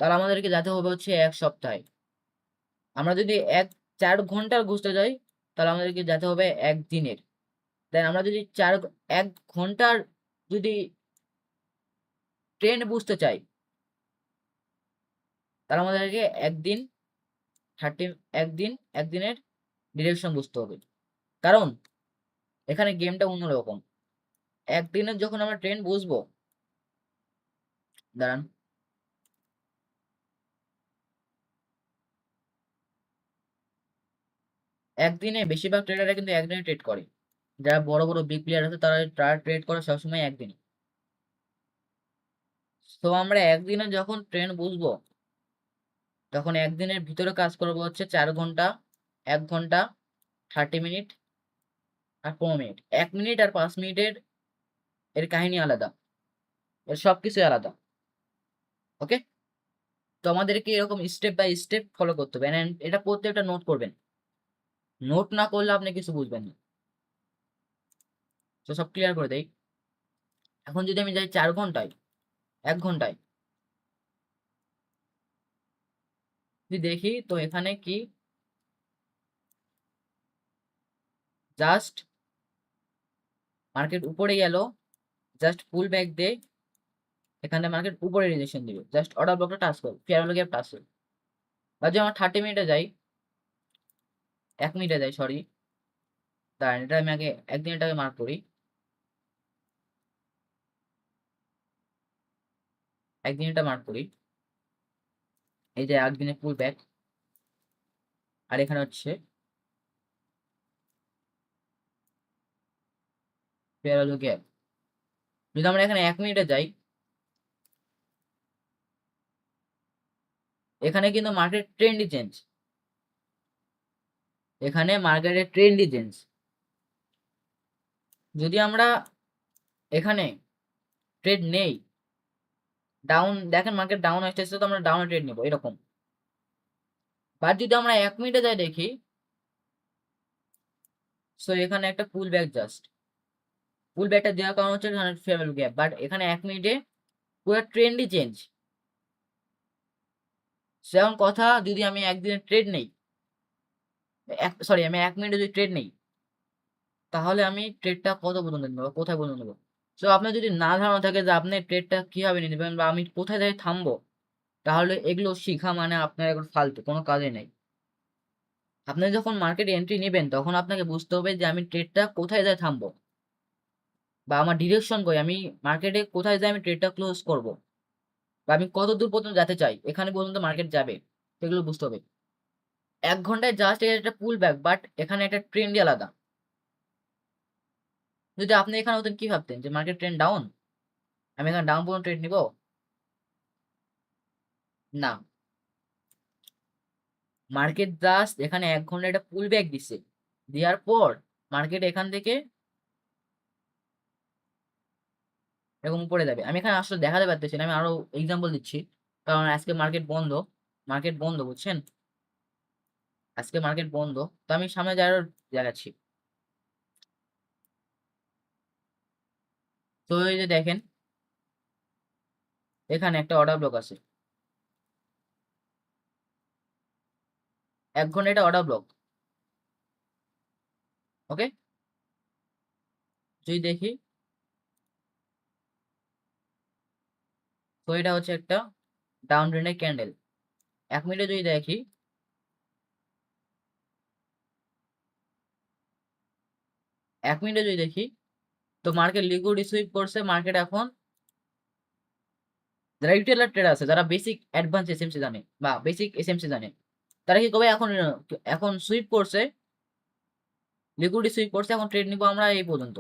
তাহলে আমাদেরকে যেতে হবে হচ্ছে 1 সপ্তাহে। আমরা যদি 4 ঘন্টার বুঝতে চাই, তাহলে আমাদেরকে যেতে হবে একদিনের। দেন আমরা যদি 1 ঘন্টার যদি ট্রেন্ড বুঝতে চাই, তাহলে আমাদেরকে একদিন, 30, একদিনের ডিরেকশন বুঝতে হবে। কারণ এখানে গেমটা অন্যরকম। একদিনের যখন আমরা ট্রেন্ড বুঝবো, দাঁড়ান, একদিনে বেশিরভাগ ট্রেডাররা কিন্তু একদিনে ট্রেড করে, যারা বড় বড় বিগ প্লেয়ার আছে তারা ট্রেড করে সবসময় একদিনে। তো আমরা একদিনে যখন ট্রেন্ড বুঝবো, তখন একদিনের ভিতরে কাজ করবো হচ্ছে 4 ঘন্টা, 1 ঘন্টা 30 মিনিট আর 15 মিনিট। 1 মিনিট আর 5 মিনিটের এর কাহিনী আলাদা, এর সবকিছুই আলাদা। ওকে, তো আমাদেরকে এরকম স্টেপ বাই স্টেপ ফলো করতে হবে, and এটা প্রত্যেকটা নোট করবেন। নোট না করলে আপনি কিছু বুঝবেন না। তো সব ক্লিয়ার করে দেই। এখন যদি আমি যাই 4 ঘন্টায়, 1 ঘন্টায় যদি দেখি, তো এখানে কি জাস্ট মার্কেট উপরে গেল, জাস্ট পুল ব্যাক দে, এখানে মার্কেট উপরে রিজেকশন দিবে, জাস্ট অর্ডার ব্লকটা টাচ করো, ফেয়ার ভ্যালু গ্যাপ টাচ করো। বা যদি আমার 30 মিনিটে যাই, 1 মিনিটে যাই, সরি দাঁড়ান, এটা আমি আগে একদিনেরটাকে মার্ক করি। একদিনেরটা মার্ক করি, এই যে একদিনে পুল ব্যাক, আর এখানে হচ্ছে ফেয়ার ভ্যালু গ্যাপ। যদি আমরা এখানে 1 মিনিটে যাই, এখানে কিন্তু মার্কেট ট্রেন্ডই চেঞ্জ, এখানে মার্কেটের ট্রেন্ডই চেঞ্জ। যদি আমরা এখানে ট্রেড নেই, ডাউন দেখেন মার্কেট ডাউন আসতেছে, তো আমরা ডাউনে ট্রেড নেবো এরকম। বাট যদি আমরা 1 মিনিটে যাই দেখি, সো এখানে একটা পুল ব্যাক, জাস্ট পুল ব্যাকটা দেওয়ার কারণ হচ্ছে এখানে ফেয়ার ভ্যালু গ্যাপ, বাট এখানে 1 মিনিটে পুরো ট্রেন্ডই চেঞ্জ। সেরকম কথা, যদি আমি একদিনে ট্রেড নেই, সরি আমি 1 মিনিটে যদি ট্রেড নেই, তাহলে আমি ট্রেডটা কত পর্যন্ত নেবো, কোথায় পর্যন্ত নেবো। সো আপনার যদি না ধারণা থাকে যে আপনি ট্রেডটা কিভাবে নেবেন বা আমি কোথায় যাই থামবো, তাহলে এগুলো শিখা মানে আপনার এখন ফালতু, কোনো কাজে নেই। আপনি যখন মার্কেটে এন্ট্রি নেবেন, তখন আপনাকে বুঝতে হবে যে আমি ট্রেডটা কোথায় যাই থামবো, বা আমার ডিরেকশন কই, আমি মার্কেটে কোথায় যাই আমি ট্রেডটা ক্লোজ করব, বা আমি কত দূর পর্যন্ত যেতে চাই, এখানে পর্যন্ত মার্কেট যাবে, সেগুলো বুঝতে হবে। 1 ঘন্টায় জাস্ট একটা পুল ব্যাক, বাট এখানে একটা ট্রেন্ডই আলাদা। যদি আপনি এখানে হতেন, কি ভাবতেন যে মার্কেট ট্রেন্ড ডাউন, আমি এখানে ডাউন পর্যন্ত ট্রেড নিব? না, মার্কেট জাস্ট এখানে 1 ঘন্টা একটা পুল ব্যাক দিচ্ছে, দেওয়ার পর মার্কেট এখান থেকে এরকম উপরে যাবে। আমি এখানে আসলে দেখাতে পারতেছি না, আমি আরো এক্সাম্পল দিচ্ছি, কারণ আজকে মার্কেট বন্ধ, মার্কেট বন্ধ বুঝছেন, আজকে মার্কেট বন্ধ। তো আমি সামনে যাই আরো দেখাচ্ছি। তো এই যে দেখেন, এখানে একটা অর্ডার ব্লক আছে, 1 ঘন্টা এটা অর্ডার ব্লক। ওকে, যদি দেখি, তো এটা হচ্ছে একটা ডাউন ট্রেন্ডের ক্যান্ডেল। 1 মিনিটে যদি দেখি, 1 মিনিটে যদি দেখি, তো মার্কেট লিকুইড সুইপ করছে। মার্কেট এখন যারা রিটেলার ট্রেডার আছে, যারা বেসিক অ্যাডভান্স এসএমসি জানে বা বেসিক এসএমসি জানে, তারা কি করবে, এখন এখন সুইপ করছে, লিকুইড সুইপ করছে, এখন ট্রেড নিবো আমরা এই পর্যন্ত।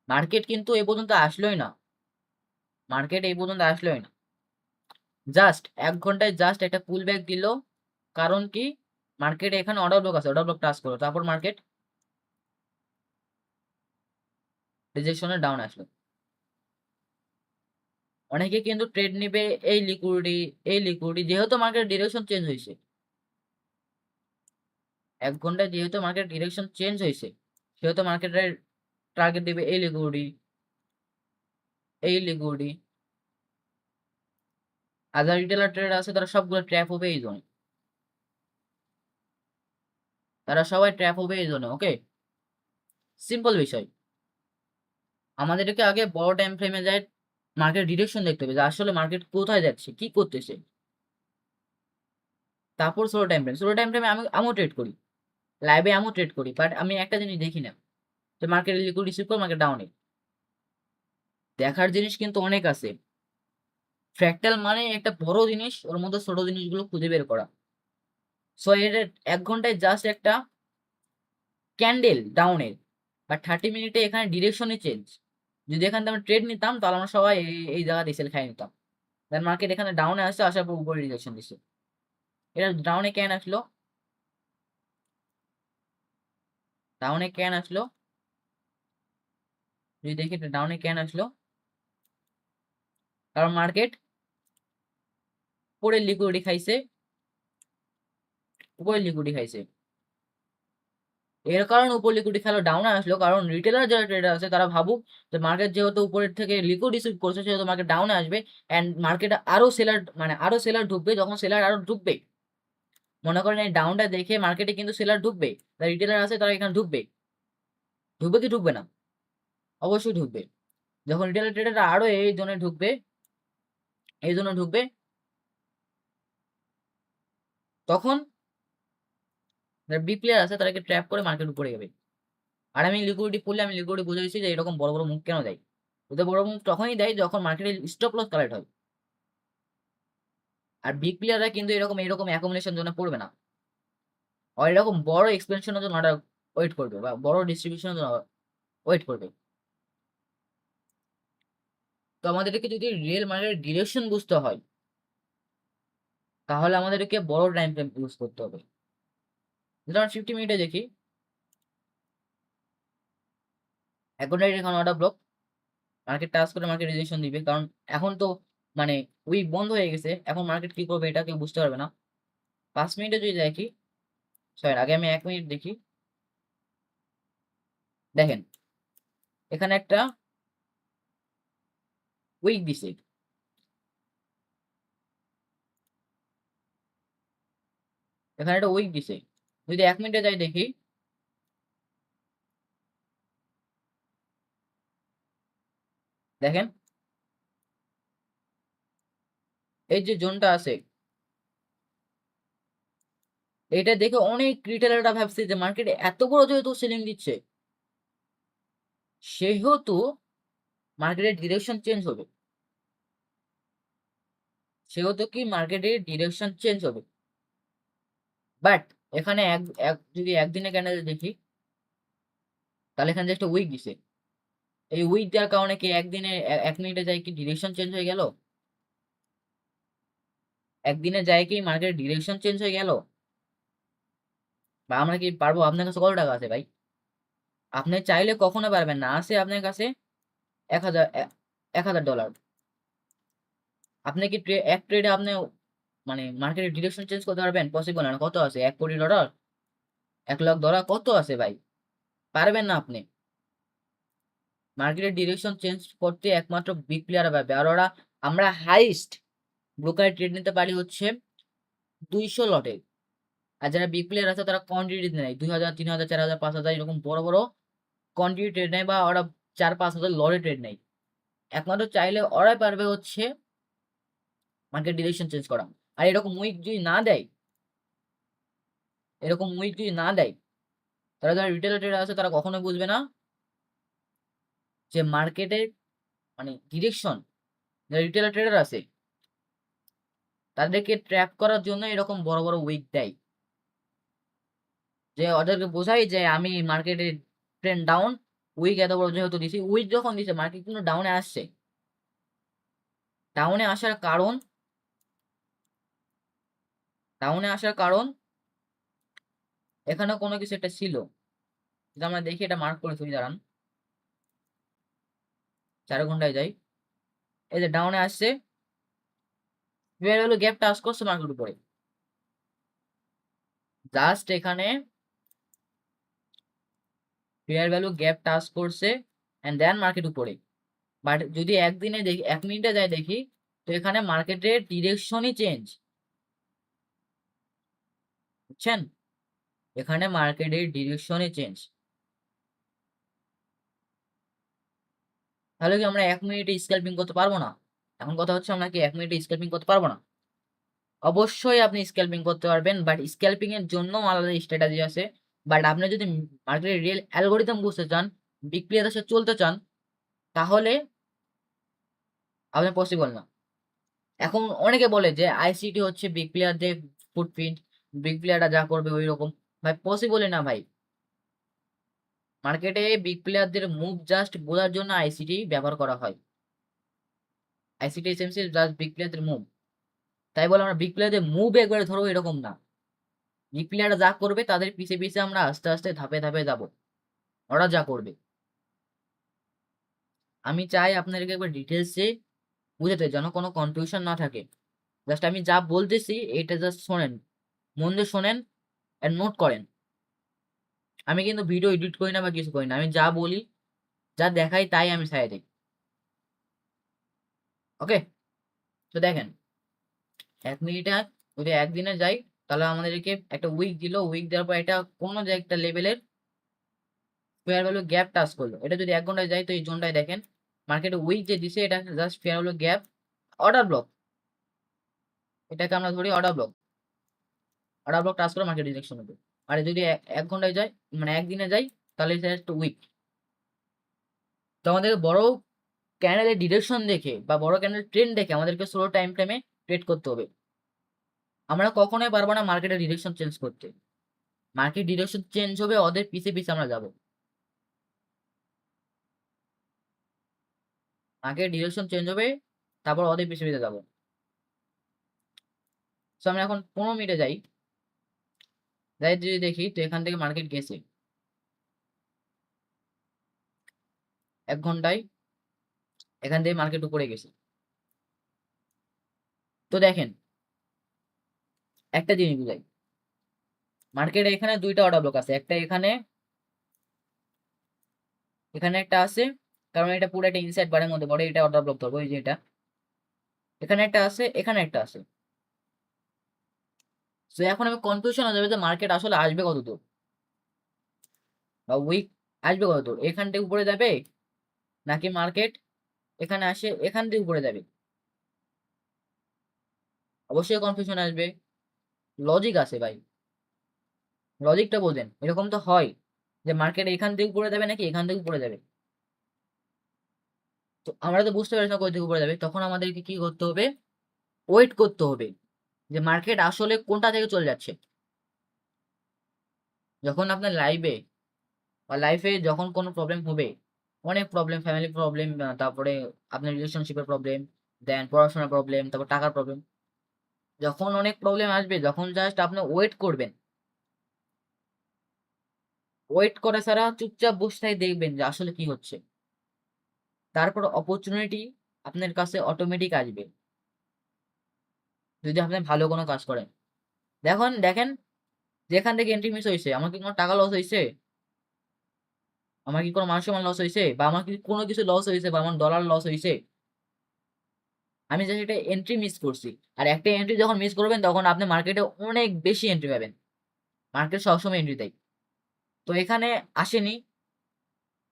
মার্কেট কিন্তু এই পর্যন্ত আসলোই না, মার্কেট এই পর্যন্ত আসলোই না, জাস্ট 1 ঘন্টায় জাস্ট একটা পুল ব্যাক দিল। কারণ কি, মার্কেট এখানে অর্ডার ব্লক আছে, অর্ডার ব্লক টাচ করো, তারপর মার্কেট রিজেকশনে ডাউন আসলো। অনেকে কিন্তু ট্রেড নিবে এই লিকুইডিটি, এই লিকুইডিটি, যেহেতু মার্কেট ডিরেকশন চেঞ্জ হয়েছে, 1 ঘন্টায় যেহেতু মার্কেট ডিরেকশন চেঞ্জ হয়েছে, সেহেতু মার্কেটের টার্গেট দিবে এই লিকুইডিটি, এই লিকুইডিটি। আর যারা রিটেলার ট্রেডার আছে, তারা সবগুলো ট্র্যাপ হবে এই জোনে, তারা সবাই ট্র্যাপ হবে এই জোনে। ওকে, সিম্পল বিষয়। আমাদেরকে আগে বড় টাইম ফ্রেমে যায় মার্কেট ডিরেকশন দেখতে হবে, যে আসলে মার্কেট কোথায় যাচ্ছে, কি করতেছে। তারপর slow time frame, slow time ফ্রেমে আমিও ট্রেড করি, লাইভে আমিও ট্রেড করি, বাট আমি একটা জিনিস দেখি না, যে মার্কেট লিকুইড রিসিভ করে মার্কেট ডাউনে। দেখার জিনিস কিন্তু অনেক আছে। ফ্র্যাকটাল মানে একটা বড় জিনিস, ওর মধ্যে ছোট জিনিসগুলো খুঁজে বের করা। সো এর 1 ঘন্টায় জাস্ট একটা ক্যান্ডেল ডাউনের, বা 30 মিনিটে এখানে ডিরেকশনে চেঞ্জ। যদি এখান থেকে আমরা ট্রেড নিতাম, তাহলে আমরা সবাই এই জায়গাতে সেল খাই নিতাম। দেন মার্কেট এখানে ডাউনে আসছে, আসার পর উপরে রিজেকশন দিচ্ছে, এটা ডাউনে কেন আসলো, ডাউনে কেন আসলো, যদি দেখি এটা ডাউনে কেন আসলো, কারণ মার্কেট উপরে লিকুইডিটি খাইছে, উপরে লিকুইডিটি খাইছে, এর কারণে উপর লিকুইডিটি খেলো ডাউনে আসলো, কারণ রিটেলার যারা ট্রেডার আছে তারা ভাবুক যে মার্কেট যেহেতু উপরের থেকে লিকুইড রিসিভ করছে সেহেতু মার্কেট ডাউনে আসবে, এন্ড মার্কেটে আরো সেলার মানে আরো সেলার ঢুকবে, যখন সেলার আরো ঢুকবে, মনে করেন এই ডাউনটা দেখে মার্কেটে কিন্তু সেলার ঢুকবে, যারা রিটেলার আছে তারা এখানে ঢুকবে, ঢুকবে কি ঢুকবে না, অবশ্যই ঢুকবে। যখন রিটেলার ট্রেডাররা আরো এই জোনে ঢুকবে, এই জন্য ঢুকবে, তখন যারা বি প্লেয়ার আছে তাদেরকে ট্র্যাপ করে মার্কেট উপরে যাবে। আর আমি লিকুইডিটি পড়লে আমি লিকুইডিটি বুঝেছি যে এরকম বড় বড় মুভ কেন দেয়, ওদের বড় মুভ তখনই দেয় যখন মার্কেটে স্টপ লস কালেক্ট হয়। আর বিগ প্লেয়াররা কিন্তু এরকম এরকম অ্যাকুমুলেশন জন্য পড়বে না, আর এরকম বড় এক্সপেনশনের জন্য ওরা ওয়েট করবে বা বড় ডিস্ট্রিবিউশনের জন্য ওয়েট করবে। তো আমাদেরকে যদি রিয়েল মার্কেটের ডিরেকশন বুঝতে হয় তাহলে আমাদেরকে বড় টাইম ফ্রেম ইউজ করতে হবে। ধরুন 50 মিনিটে দেখি, এখন এখন অর্ডার ব্লক, মার্কেট টাচ করে মার্কেট রিজেকশন দিবে, কারণ এখন তো মানে উইক বন্ধ হয়ে গেছে, এখন মার্কেট কি করবে এটা কেউ বুঝতে পারবে না। 5 মিনিটে যদি দেখি, সরি আগে আমি 1 মিনিট দেখি, দেখেন এখানে একটা উইক দিছে, এখানে একটা উইক দিছে, যদি 1 মিনিটে যাই দেখি, দেখেন এই যে জোনটা আছে, এটা দেখে অনেক রিটেলাররা ভাবছে যে মার্কেটে এত বড় যেহেতু সেলিং দিচ্ছে সেহেতু মার্কেটের ডিরেকশন চেঞ্জ হবে, সেহেতু কি মার্কেটের ডিরেকশন চেঞ্জ হবে। বাট এখানে যদি একদিনে ক্যান্ডেল দেখি তাহলে এখানে যে একটা উইক দিছে, এই উইক দেওয়ার কারণে কি একদিনে 1 মিনিটে যায় কি ডিরেকশন চেঞ্জ হয়ে গেল, একদিনে যায় কি মার্কেটের ডিরেকশন চেঞ্জ হয়ে গেল, বা আমরা কি পারবো? আপনার কাছে কত টাকা আছে ভাই? আপনি চাইলে কখনো পারবেন না, আছে আপনার কাছে 1,000 $1,000, আপনি কি এক ট্রেডে আপনি মানে মার্কেটের ডিরেকশন চেঞ্জ করতে পারবেন? পসিবল না। কত আছে? $1 কোটি, $1,00,000 কত আছে ভাই? পারবেন না আপনি। মার্কেটের ডিরেকশন চেঞ্জ করতে একমাত্র বিগ প্লেয়ার পারবে, আর ওরা আমরা হাইস্ট ব্রোকার ট্রেড নিতে পারি হচ্ছে 200 লটে, আর যারা বিগ প্লেয়ার আছে তারা কোয়ান্টিটি নেয় 2,000 3,000 4,000 5,000 এরকম বড় বড় কোয়ান্টিটি ট্রেড নেয়, বা ওরা 4-5 হাজার লটে ট্রেড নেয়। একমাত্র চাইলে ওরাই পারবে হচ্ছে মার্কেট ডিরেকশন চেঞ্জ করা। আর এরকম উইক যদি না দেয়, এরকম উইক যদি না দেয়, তারা যারা রিটেল ট্রেডার আছে তারা কখনোই বুঝবে না যে মার্কেটের মানে ডিরেকশন, যারা রিটেল ট্রেডার আছে তাদেরকে ট্র্যাপ করার জন্য এরকম বড় বড় উইক দেয়, যে ওদেরকে বোঝাই যে আমি মার্কেটে ট্রেন্ড ডাউন, উইক এত বড় যেহেতু দিছি, উইক যখন দিছে মার্কেট কিন্তু ডাউনে আসছে, ডাউনে আসার কারণ, ডাউনে আসার কারণ এখানে কোনো কিছু একটা ছিল, যদি আমরা দেখি এটা মার্ক করে তুলি, দাঁড়ান 4 ঘন্টায় যাই, এই যে ডাউনে আসছে, ফেয়ার ভ্যালু গ্যাপ টাচ করছে মার্কেট উপরে, জাস্ট এখানে ফেয়ার ভ্যালু গ্যাপ টাচ করছে এন্ড দেন মার্কেট উপরে। বাট যদি একদিনে দেখি, 1 মিনিটে যাই দেখি, তো এখানে মার্কেটের ডিরেকশনই চেঞ্জ, বুঝছেন? এখানে মার্কেটের ডিরেকশনই চেঞ্জ। তাহলে কি আমরা 1 মিনিটে স্ক্যাল্পিং করতে পারবো না? এখন কথা হচ্ছে আমরা কি 1 মিনিটে স্ক্যাল্পিং করতে পারবো না? অবশ্যই আপনি স্ক্যাল্পিং করতে পারবেন, বাট স্ক্যাল্পিং এর জন্য আলাদা স্ট্র্যাটেজি আছে। বাট আপনি যদি মার্কেটের রিয়েল অ্যালগোরিদম বুঝতে চান, বিগ প্লেয়ারের সাথে চলতে চান, তাহলে আপনার পসিবল না। এখন অনেকে বলে যে আইসিটি হচ্ছে বিগ প্লেয়ারদের ফুটপ্রিন্ট, বিগ প্লেয়াররা যা করবে ওই রকম। ভাই পসিবলই না ভাই। মার্কেটে বিগ প্লেয়ারদের মুভ জাস্ট বোঝার জন্য আইসিটি ব্যবহার করা হয়। আইসিটি এসএমসি জাস্ট বিগ প্লেয়ারদের মুভ, তাই বলে আমরা বিগ প্লেয়ারদের মুভ একবারে ধরবো এরকম না। বিগ প্লেয়াররা যা করবে তাদের পিছে পিছে আমরা আস্তে আস্তে ধাপে ধাপে যাব, ওরা যা করবে। আমি চাই আপনাদেরকে একবার ডিটেলসে বুঝাতে, যেন কোনো কনফিউশন না থাকে। জাস্ট আমি যা বলতেছি এটা জাস্ট শোনেন, মন দিয়ে শোনেন, আর নোট করেন। আমি কিন্তু ভিডিও এডিট করি না বা কিছু করি না, আমি যা বলি যা দেখাই তাই আমি ছাড়াই দিই। ওকে, তো দেখেন 1 মিনিটে যদি একদিনে যাই, তাহলে আমাদেরকে একটা উইক দিল, উইক দেওয়ার পর এটা কোনো যে একটা লেভেলের ফেয়ার ভ্যালু গ্যাপ টাচ করলো। এটা যদি 1 ঘন্টায় যাই, তো এই জোনটায় দেখেন মার্কেটে উইক যে দিছে এটা just fair value gap order block, এটাকে আমরা ধরি order block. Order block touch করে মার্কেট রিজেকশন হবে। আর যদি 1 ঘন্টায় যাই, মানে একদিনে যাই, তাহলে এটা একটা উইক। তো আমাদেরকে বড় ক্যান্ডেলের ডিরেকশন দেখে বা বড় ক্যান্ডেল ট্রেন্ড দেখে আমাদেরকে স্লো টাইম ফ্রেমে ট্রেড করতে হবে। আমরা কখনোই পারবো না মার্কেটের ডিরেকশন চেঞ্জ করতে। মার্কেট ডিরেকশন চেঞ্জ হবে, ওদের পিছে পিছে আমরা যাব। মার্কেট ডিরেকশন চেঞ্জ হবে, তারপর ওদের পিছে পিছে যাবো। তো আমরা এখন 15 মিনিটে যাই, যাই যদি দেখি তো এখান থেকে মার্কেট গেছে 1 ঘন্টায়, এখান থেকে মার্কেট উপরে গেছে। তো দেখেন একটা জিনিস বুঝাই, মার্কেটে এখানে দুইটা অর্ডার ব্লক আছে, একটা এখানে, এখানে একটা আছে, কারণ এটা পুরো একটা ইনসাইড বারের মধ্যে পড়ে, এটা অর্ডার ব্লক ধরবো, এই যে এটা এখানে একটা আছে, এখানে একটা আছে। তো এখন আমি কনফিউশন হয়ে যাবে যে মার্কেট আসলে আসবে কত দূর, বা উইক আসবে কত দূর, এখান থেকে উপরে যাবে নাকি মার্কেট এখানে আসে এখান থেকে উপরে যাবে। অবশ্যই কনফিউশন আসবে। লজিক আছে ভাই, লজিকটা বোঝেন। এরকম তো হয় যে মার্কেট এখান থেকে উপরে যাবে নাকি এখান থেকে উপরে যাবে। তো আমরা তো বুঝতে পারছি না কোথা থেকে উপরে যাবে, তখন আমাদেরকে কি করতে হবে, ওয়েট করতে হবে যে মার্কেট আসলে কোনটা থেকে চলে যাচ্ছে। যখন আপনার লাইভে বা লাইফে যখন কোনো প্রবলেম হবে, অনেক প্রবলেম, ফ্যামিলি প্রবলেম, তারপরে আপনার রিলেশনশিপের প্রবলেম, দেন পড়াশোনার প্রবলেম, তারপর টাকার প্রবলেম, যখন অনেক প্রবলেম আসবে, যখন জাস্ট আপনি ওয়েট করবেন, ওয়েট করা ছাড়া চুপচাপ বসে থেকে দেখবেন যে আসলে কি হচ্ছে, তারপর অপরচুনিটি আপনার কাছে অটোমেটিক আসবে যদি আপনি ভালো কোনো কাজ করেন। দেখুন দেখেন, যেখান থেকে এন্ট্রি মিস হয়েছে, আমার কি কোনো টাকা লস হয়েছে, আমার কি কোনো মান সম্মান লস হয়েছে, বা আমার কি কোনো কিছু লস হয়েছে, বা আমার ডলার লস হয়েছে, আমি জাস্ট এটা এন্ট্রি মিস করছি। আর একটা এন্ট্রি যখন মিস করবেন তখন আপনি মার্কেটে অনেক বেশি এন্ট্রি পাবেন, মার্কেট সবসময় এন্ট্রি দেয়। তো এখানে আসেনি,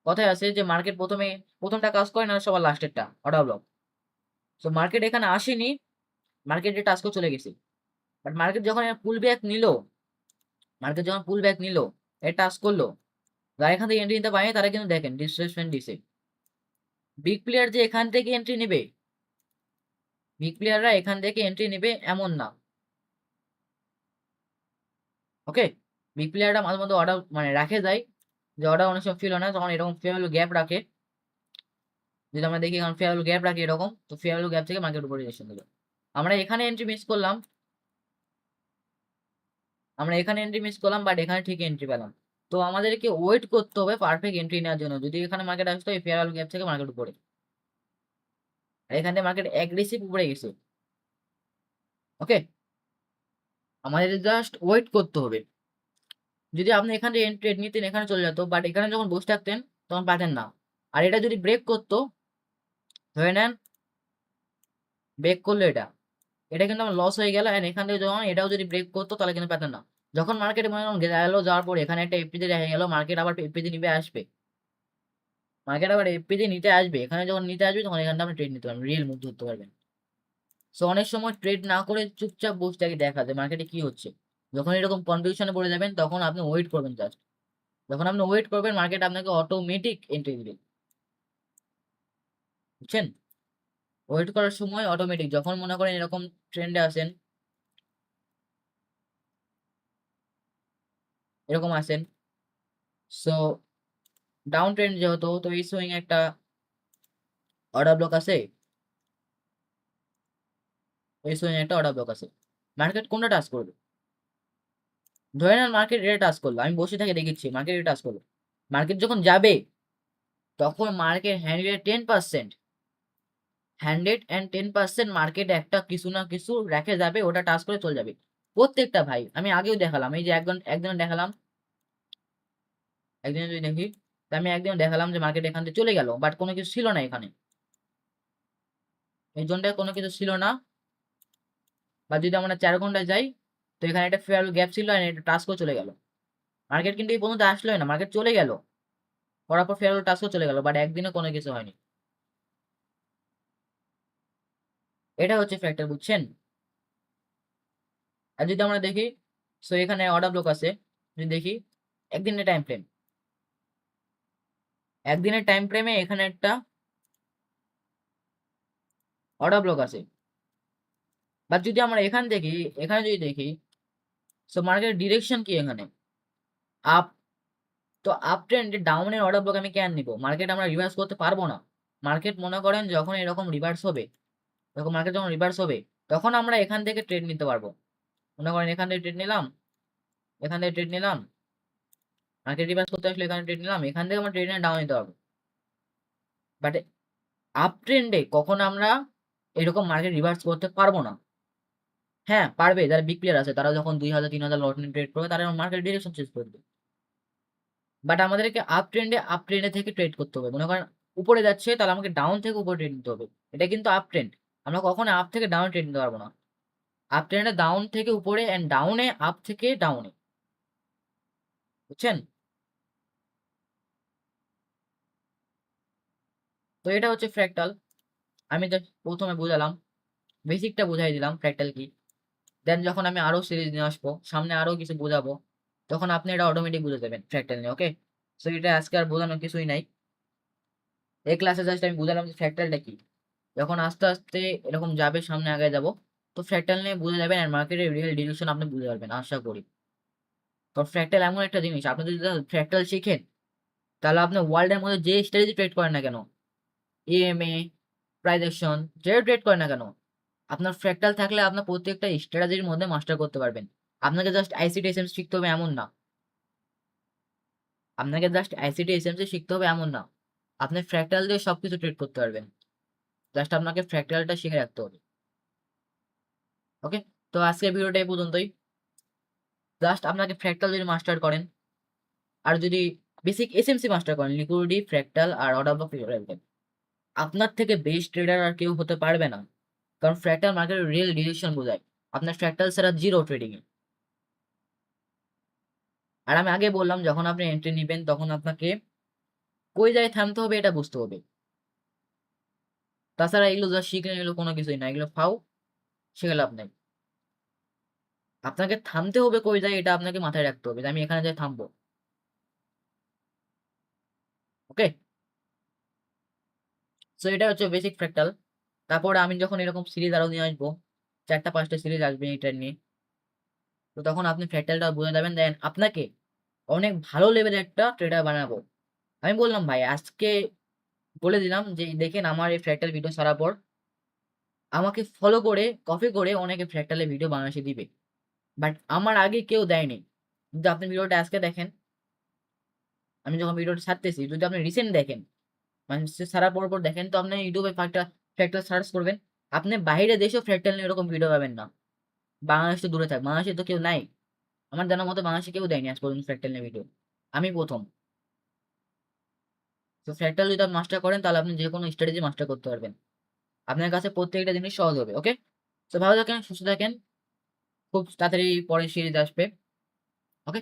কথায় আছে যে মার্কেট প্রথমে প্রথমটা কাজ করে না সবার লাস্টেরটা অর্ডার ব্লক। তো মার্কেট এখানে আসেনি, মার্কেটে টাস্কও চলে গেছে। বাট মার্কেট যখন পুল ব্যাক নিল, মার্কেট যখন পুল ব্যাক নিল, এ টাস্ক করলো, যারা এখান থেকে এন্ট্রি নিতে পারে তারা কিন্তু দেখেন ডিসপ্লেসমেন্ট দিছে। বিগ প্লেয়ার যে এখান থেকে এন্ট্রি নেবে, বিগ প্লেয়াররা এখান থেকে এন্ট্রি নেবে এমন না। ওকে, বিগ প্লেয়াররা মাঝে মধ্যে অর্ডার মানে রাখে যায়, যে অর্ডার অনেক সময় ফিল হয় না, তখন এরকম ফেয়ার গ্যাপ রাখে। যদি আমরা দেখি এখন ফেয়ার গ্যাপ রাখি এরকম, তো ফেয়ার গ্যাপ থেকে মার্কেট উপরে ডিরেকশন দিল। আমরা এখানে এন্ট্রি মিস করলাম, আমরা এখানে এন্ট্রি মিস করলাম, বাট এখানে ঠিক এন্ট্রি পেলাম। তো আমাদেরকে ওয়েট করতে হবে পারফেক্ট এন্ট্রি নেওয়ার জন্য। যদি এখানে মার্কেট আসতো এই ফেয়ার গ্যাপ থেকে মার্কেট উপরে, আর এখান থেকে মার্কেট অ্যাগ্রেসিভ উপরে গেছে। ওকে, আমাদের জাস্ট ওয়েট করতে হবে। যদি আপনি এখান থেকে ট্রেড নিতেন এখানে চলে যেত, বাট এখানে যখন বসে থাকতেন তখন পাতেন না। আর এটা যদি ব্রেক করতো, ধরে নেন ব্রেক করলো এটা, এটা কিন্তু আমার লস হয়ে গেল। এন্ড এখান থেকে যখন এটাও যদি ব্রেক করতো তাহলে কিন্তু পেতেন না। যখন মার্কেটে মনে করেন গেল, যাওয়ার পর এখানে একটা এফপিতে দেখা গেল, মার্কেট আবার এফপিতে নিবে আসবে, মার্কেট আবার এফপিতে নিতে আসবে, এখানে যখন নিতে আসবে তখন এখান থেকে আপনি ট্রেড নিতে পারবেন, রিয়েল মুভ ধরতে পারবেন। সো অনেক সময় ট্রেড না করে চুপচাপ বসে থেকে দেখা যায় মার্কেটে কি হচ্ছে। যখন এরকম কনফিউশনে পড়ে যাবেন তখন আপনি ওয়েট করবেন জাস্ট, যখন আপনি ওয়েট করবেন মার্কেট আপনাকে অটোমেটিক এন্ট্রি দিবে, বুঝছেন। ওয়েট করার সময় অটোমেটিক, যখন মনে করেন এরকম ট্রেন্ডে আসেন, এরকম আসেন, সো ডাউন ট্রেন্ড যেহেতু, তো এই সুইং একটা অর্ডার ব্লক আছে, এই সোজা একটা অর্ডার ব্লক আছে। মার্কেট কোনটা টাচ করবে? ধরে নেন মার্কেট এটা টাচ করলো, আমি বসে থেকে দেখেছি মার্কেট এটা টাচ করলো। মার্কেট যখন যাবে তখন মার্কেট 110%, 110% মার্কেট একটা কিছু না কিছু রেখে যাবে, ওটা টাচ করে চলে যাবে প্রত্যেকটা ভাই। আমি আগেও দেখালাম, এই যে একদিন দেখালাম, একদিনে যদি দেখি, তা আমি একদিন দেখালাম যে মার্কেট এখান থেকে চলে গেল, বাট কোনো কিছু ছিল না এখানে, এই জোনটায় কোনো কিছু ছিল না। বা যদি আমরা 4 ঘন্টায় যাই, তো এখানে একটা ফেয়ার গ্যাপ ছিল আর এটা টাচ করে চলে গেল। মার্কেট কিন্তু এই পর্যন্ত আসলোই না, মার্কেট চলে গেল, করার পর ফেয়ার টাচ করে চলে গেল, বাট একদিনে কোনো কিছু হয়নি। এটা হচ্ছে ফ্যাক্টর, বুঝছেন? আর যদি আমরা দেখি, সো এখানে অর্ডার ব্লক আছে, যদি দেখি একদিনের টাইম ফ্রেম, একদিনের টাইম ফ্রেমে এখানে একটা অর্ডার ব্লক আছে। বাট যদি আমরা এখানে যদি দেখি, সো মার্কেটের ডিরেকশন কি এখানে? আপ। তো আপ ট্রেন্ডে ডাউনের অর্ডার ব্লক আমি কেন নিব? মার্কেট আমরা রিভার্স করতে পারবো না। মার্কেট মনে করেন যখন এরকম রিভার্স হবে, যখন মার্কেট যখন রিভার্স হবে, তখন আমরা এখান থেকে ট্রেড নিতে পারবো। মনে করেন এখান থেকে ট্রেড নিলাম, এখান থেকে ট্রেড নিলাম, মার্কেট রিভার্স করতে আসলে এখানে ট্রেড নিলাম, এখান থেকে আমরা ট্রেড নিয়ে ডাউন নিতে পারবো। বাট আপ ট্রেন্ডে কখন আমরা এরকম মার্কেট রিভার্স করতে পারবো না। হ্যাঁ পারবে, যারা বিগ প্লেয়ার আছে তারা যখন 2000 3000 লট নিয়ে ট্রেড করবে, তারা মার্কেট ডিরেকশন চেঞ্জ করে দেবে। বাট আমাদেরকে আপ ট্রেন্ডে থেকে ট্রেড করতে হবে। মনে করেন উপরে যাচ্ছে, তাহলে আমাকে ডাউন থেকে উপরে ট্রেড নিতে হবে। এটা কিন্তু আপ ট্রেন্ড, আমরা কখনো আপ থেকে ডাউন ট্রেড নিতে পারবো না। আপ ট্রেন্ডে ডাউন থেকে উপরে এন্ড ডাউনে আপ থেকে ডাউনে, বুঝছেন? তো এটা হচ্ছে ফ্র্যাক্টাল। আমি জাস্ট প্রথমে বুঝালাম, বেসিকটা বুঝাই দিলাম ফ্র্যাক্টাল কি। দেন যখন আমি আরো সিরিজ নিয়ে আসবো, সামনে আরো কিছু বোঝাবো, তখন আপনি এটা অটোমেটিক বুঝে যাবেন ফ্র্যাক্টাল নিয়ে। ওকে, সো এটা আজকে আর বোঝানোর কিছুই নাই। এই ক্লাসে জাস্ট আমি বুঝালাম যে ফ্র্যাক্টালটা কি। যখন আস্তে আস্তে এরকম যাবে, সামনে আগে যাব, তো ফ্র্যাক্টাল নিয়ে বুঝে যাবেন আর মার্কেটের রিয়েল ডিরেকশন আপনি বুঝতে পারবেন আশা করি। তো ফ্র্যাক্টাল এমন একটা জিনিস, আপনি যদি ফ্র্যাক্টাল শিখেন, তাহলে আপনি ওয়ার্ল্ডের মধ্যে যে স্ট্র্যাটেজি ট্রেড করেন না কেন, ইএমএ, প্রাইস অ্যাকশন, যে ট্রেড করেন না কেন, আপনার ফ্র্যাক্টাল থাকলে আপনার প্রত্যেকটা স্ট্র্যাটেজির মধ্যে মাস্টার করতে পারবেন। আপনাকে জাস্ট আইসিটি এসএমসি শিখতে হবে এমন না, আপনাকে জাস্ট আইসিটি এসএমসি শিখতে হবে এমন না, আপনি ফ্র্যাক্টাল দিয়ে সবকিছু ট্রেড করতে পারবেন। জাস্ট আপনাকে ফ্র্যাক্টালটা শিখে রাখতে হবে। ওকে, তো আজকের ভিডিওটা এই পর্যন্তই। জাস্ট আপনাকে ফ্র্যাক্টাল যদি মাস্টার করেন, আর যদি বেসিক এসএমসি মাস্টার করেন, লিকুইডিটি, ফ্র্যাক্টাল আর অর্ডার ব্লক, আপনার থেকে বেস্ট ট্রেডার আর কেউ হতে পারবে না। কারণ ফ্র্যাক্টাল মার্কেটের রিয়েল ডিরেকশন বোঝায়, আপনার ফ্র্যাক্টাল ছাড়া জিরো ট্রেডিং এ। আর আমি আগে বললাম, যখন আপনি এন্ট্রি নিবেন তখন আপনাকে কই জায়গায় থামতে হবে এটা বুঝতে হবে। তাছাড়া এগুলো যা শিখলেন এগুলো কোনো কিছুই না, এগুলো ফাও, শিখে লাভ নাই। আপনাকে থামতে হবে কই যায়, এটা আপনাকে মাথায় রাখতে হবে যে আমি এখানে যাই থামবো। ওকে, সো এটা হচ্ছে বেসিক ফ্র্যাক্টাল। তারপর আমি যখন এরকম সিরিজ আরো নিয়ে আসবো, 4টা 5টা সিরিজ আসবে এটা নিয়ে, তো তখন আপনি ফ্র্যাক্টালটা বুঝে যাবেন, দেন আপনাকে অনেক ভালো লেভেলের একটা ট্রেডার বানাবো। আমি বললাম ভাই আজকে, বলে দিলাম যে দেখেন আমার এই ফ্র্যাক্টাল ভিডিও ছাড়ার পর আমাকে ফলো করে কপি করে অনেকে ফ্র্যাক্টালের ভিডিও বাংলাদেশে দিবে, বাট আমার আগে কেউ দেয়নি। কিন্তু আপনি ভিডিওটা আজকে দেখেন, আমি যখন ভিডিওটা ছাড়তেছি, যদি আপনি রিসেন্ট দেখেন, মানে ছাড়ার পর দেখেন, তো আপনি ইউটিউবে ফ্র্যাক্টাল সার্চ করবেন, আপনি বাইরে দেশেও ফ্র্যাক্টাল নিয়ে এরকম ভিডিও পাবেন না। বাংলাদেশ তো দূরে থাক, বাংলাদেশে তো কেউ নাই, আমার জানার মতো বাংলাদেশে কেউ দেয়নি আজ পর্যন্ত ফ্র্যাক্টাল নিয়ে ভিডিও, আমি প্রথম। তো ফ্র্যাক্টাল যদি আপনি মাস্টার করেন, তাহলে আপনি যে কোনো স্ট্র্যাটেজি মাস্টার করতে পারবেন, আপনার কাছে প্রত্যেকটা জিনিস সহজ হবে। ওকে, তো ভালো থাকেন, সুস্থ থাকেন, খুব তাড়াতাড়ি পরের সিরিজ আসবে। ওকে।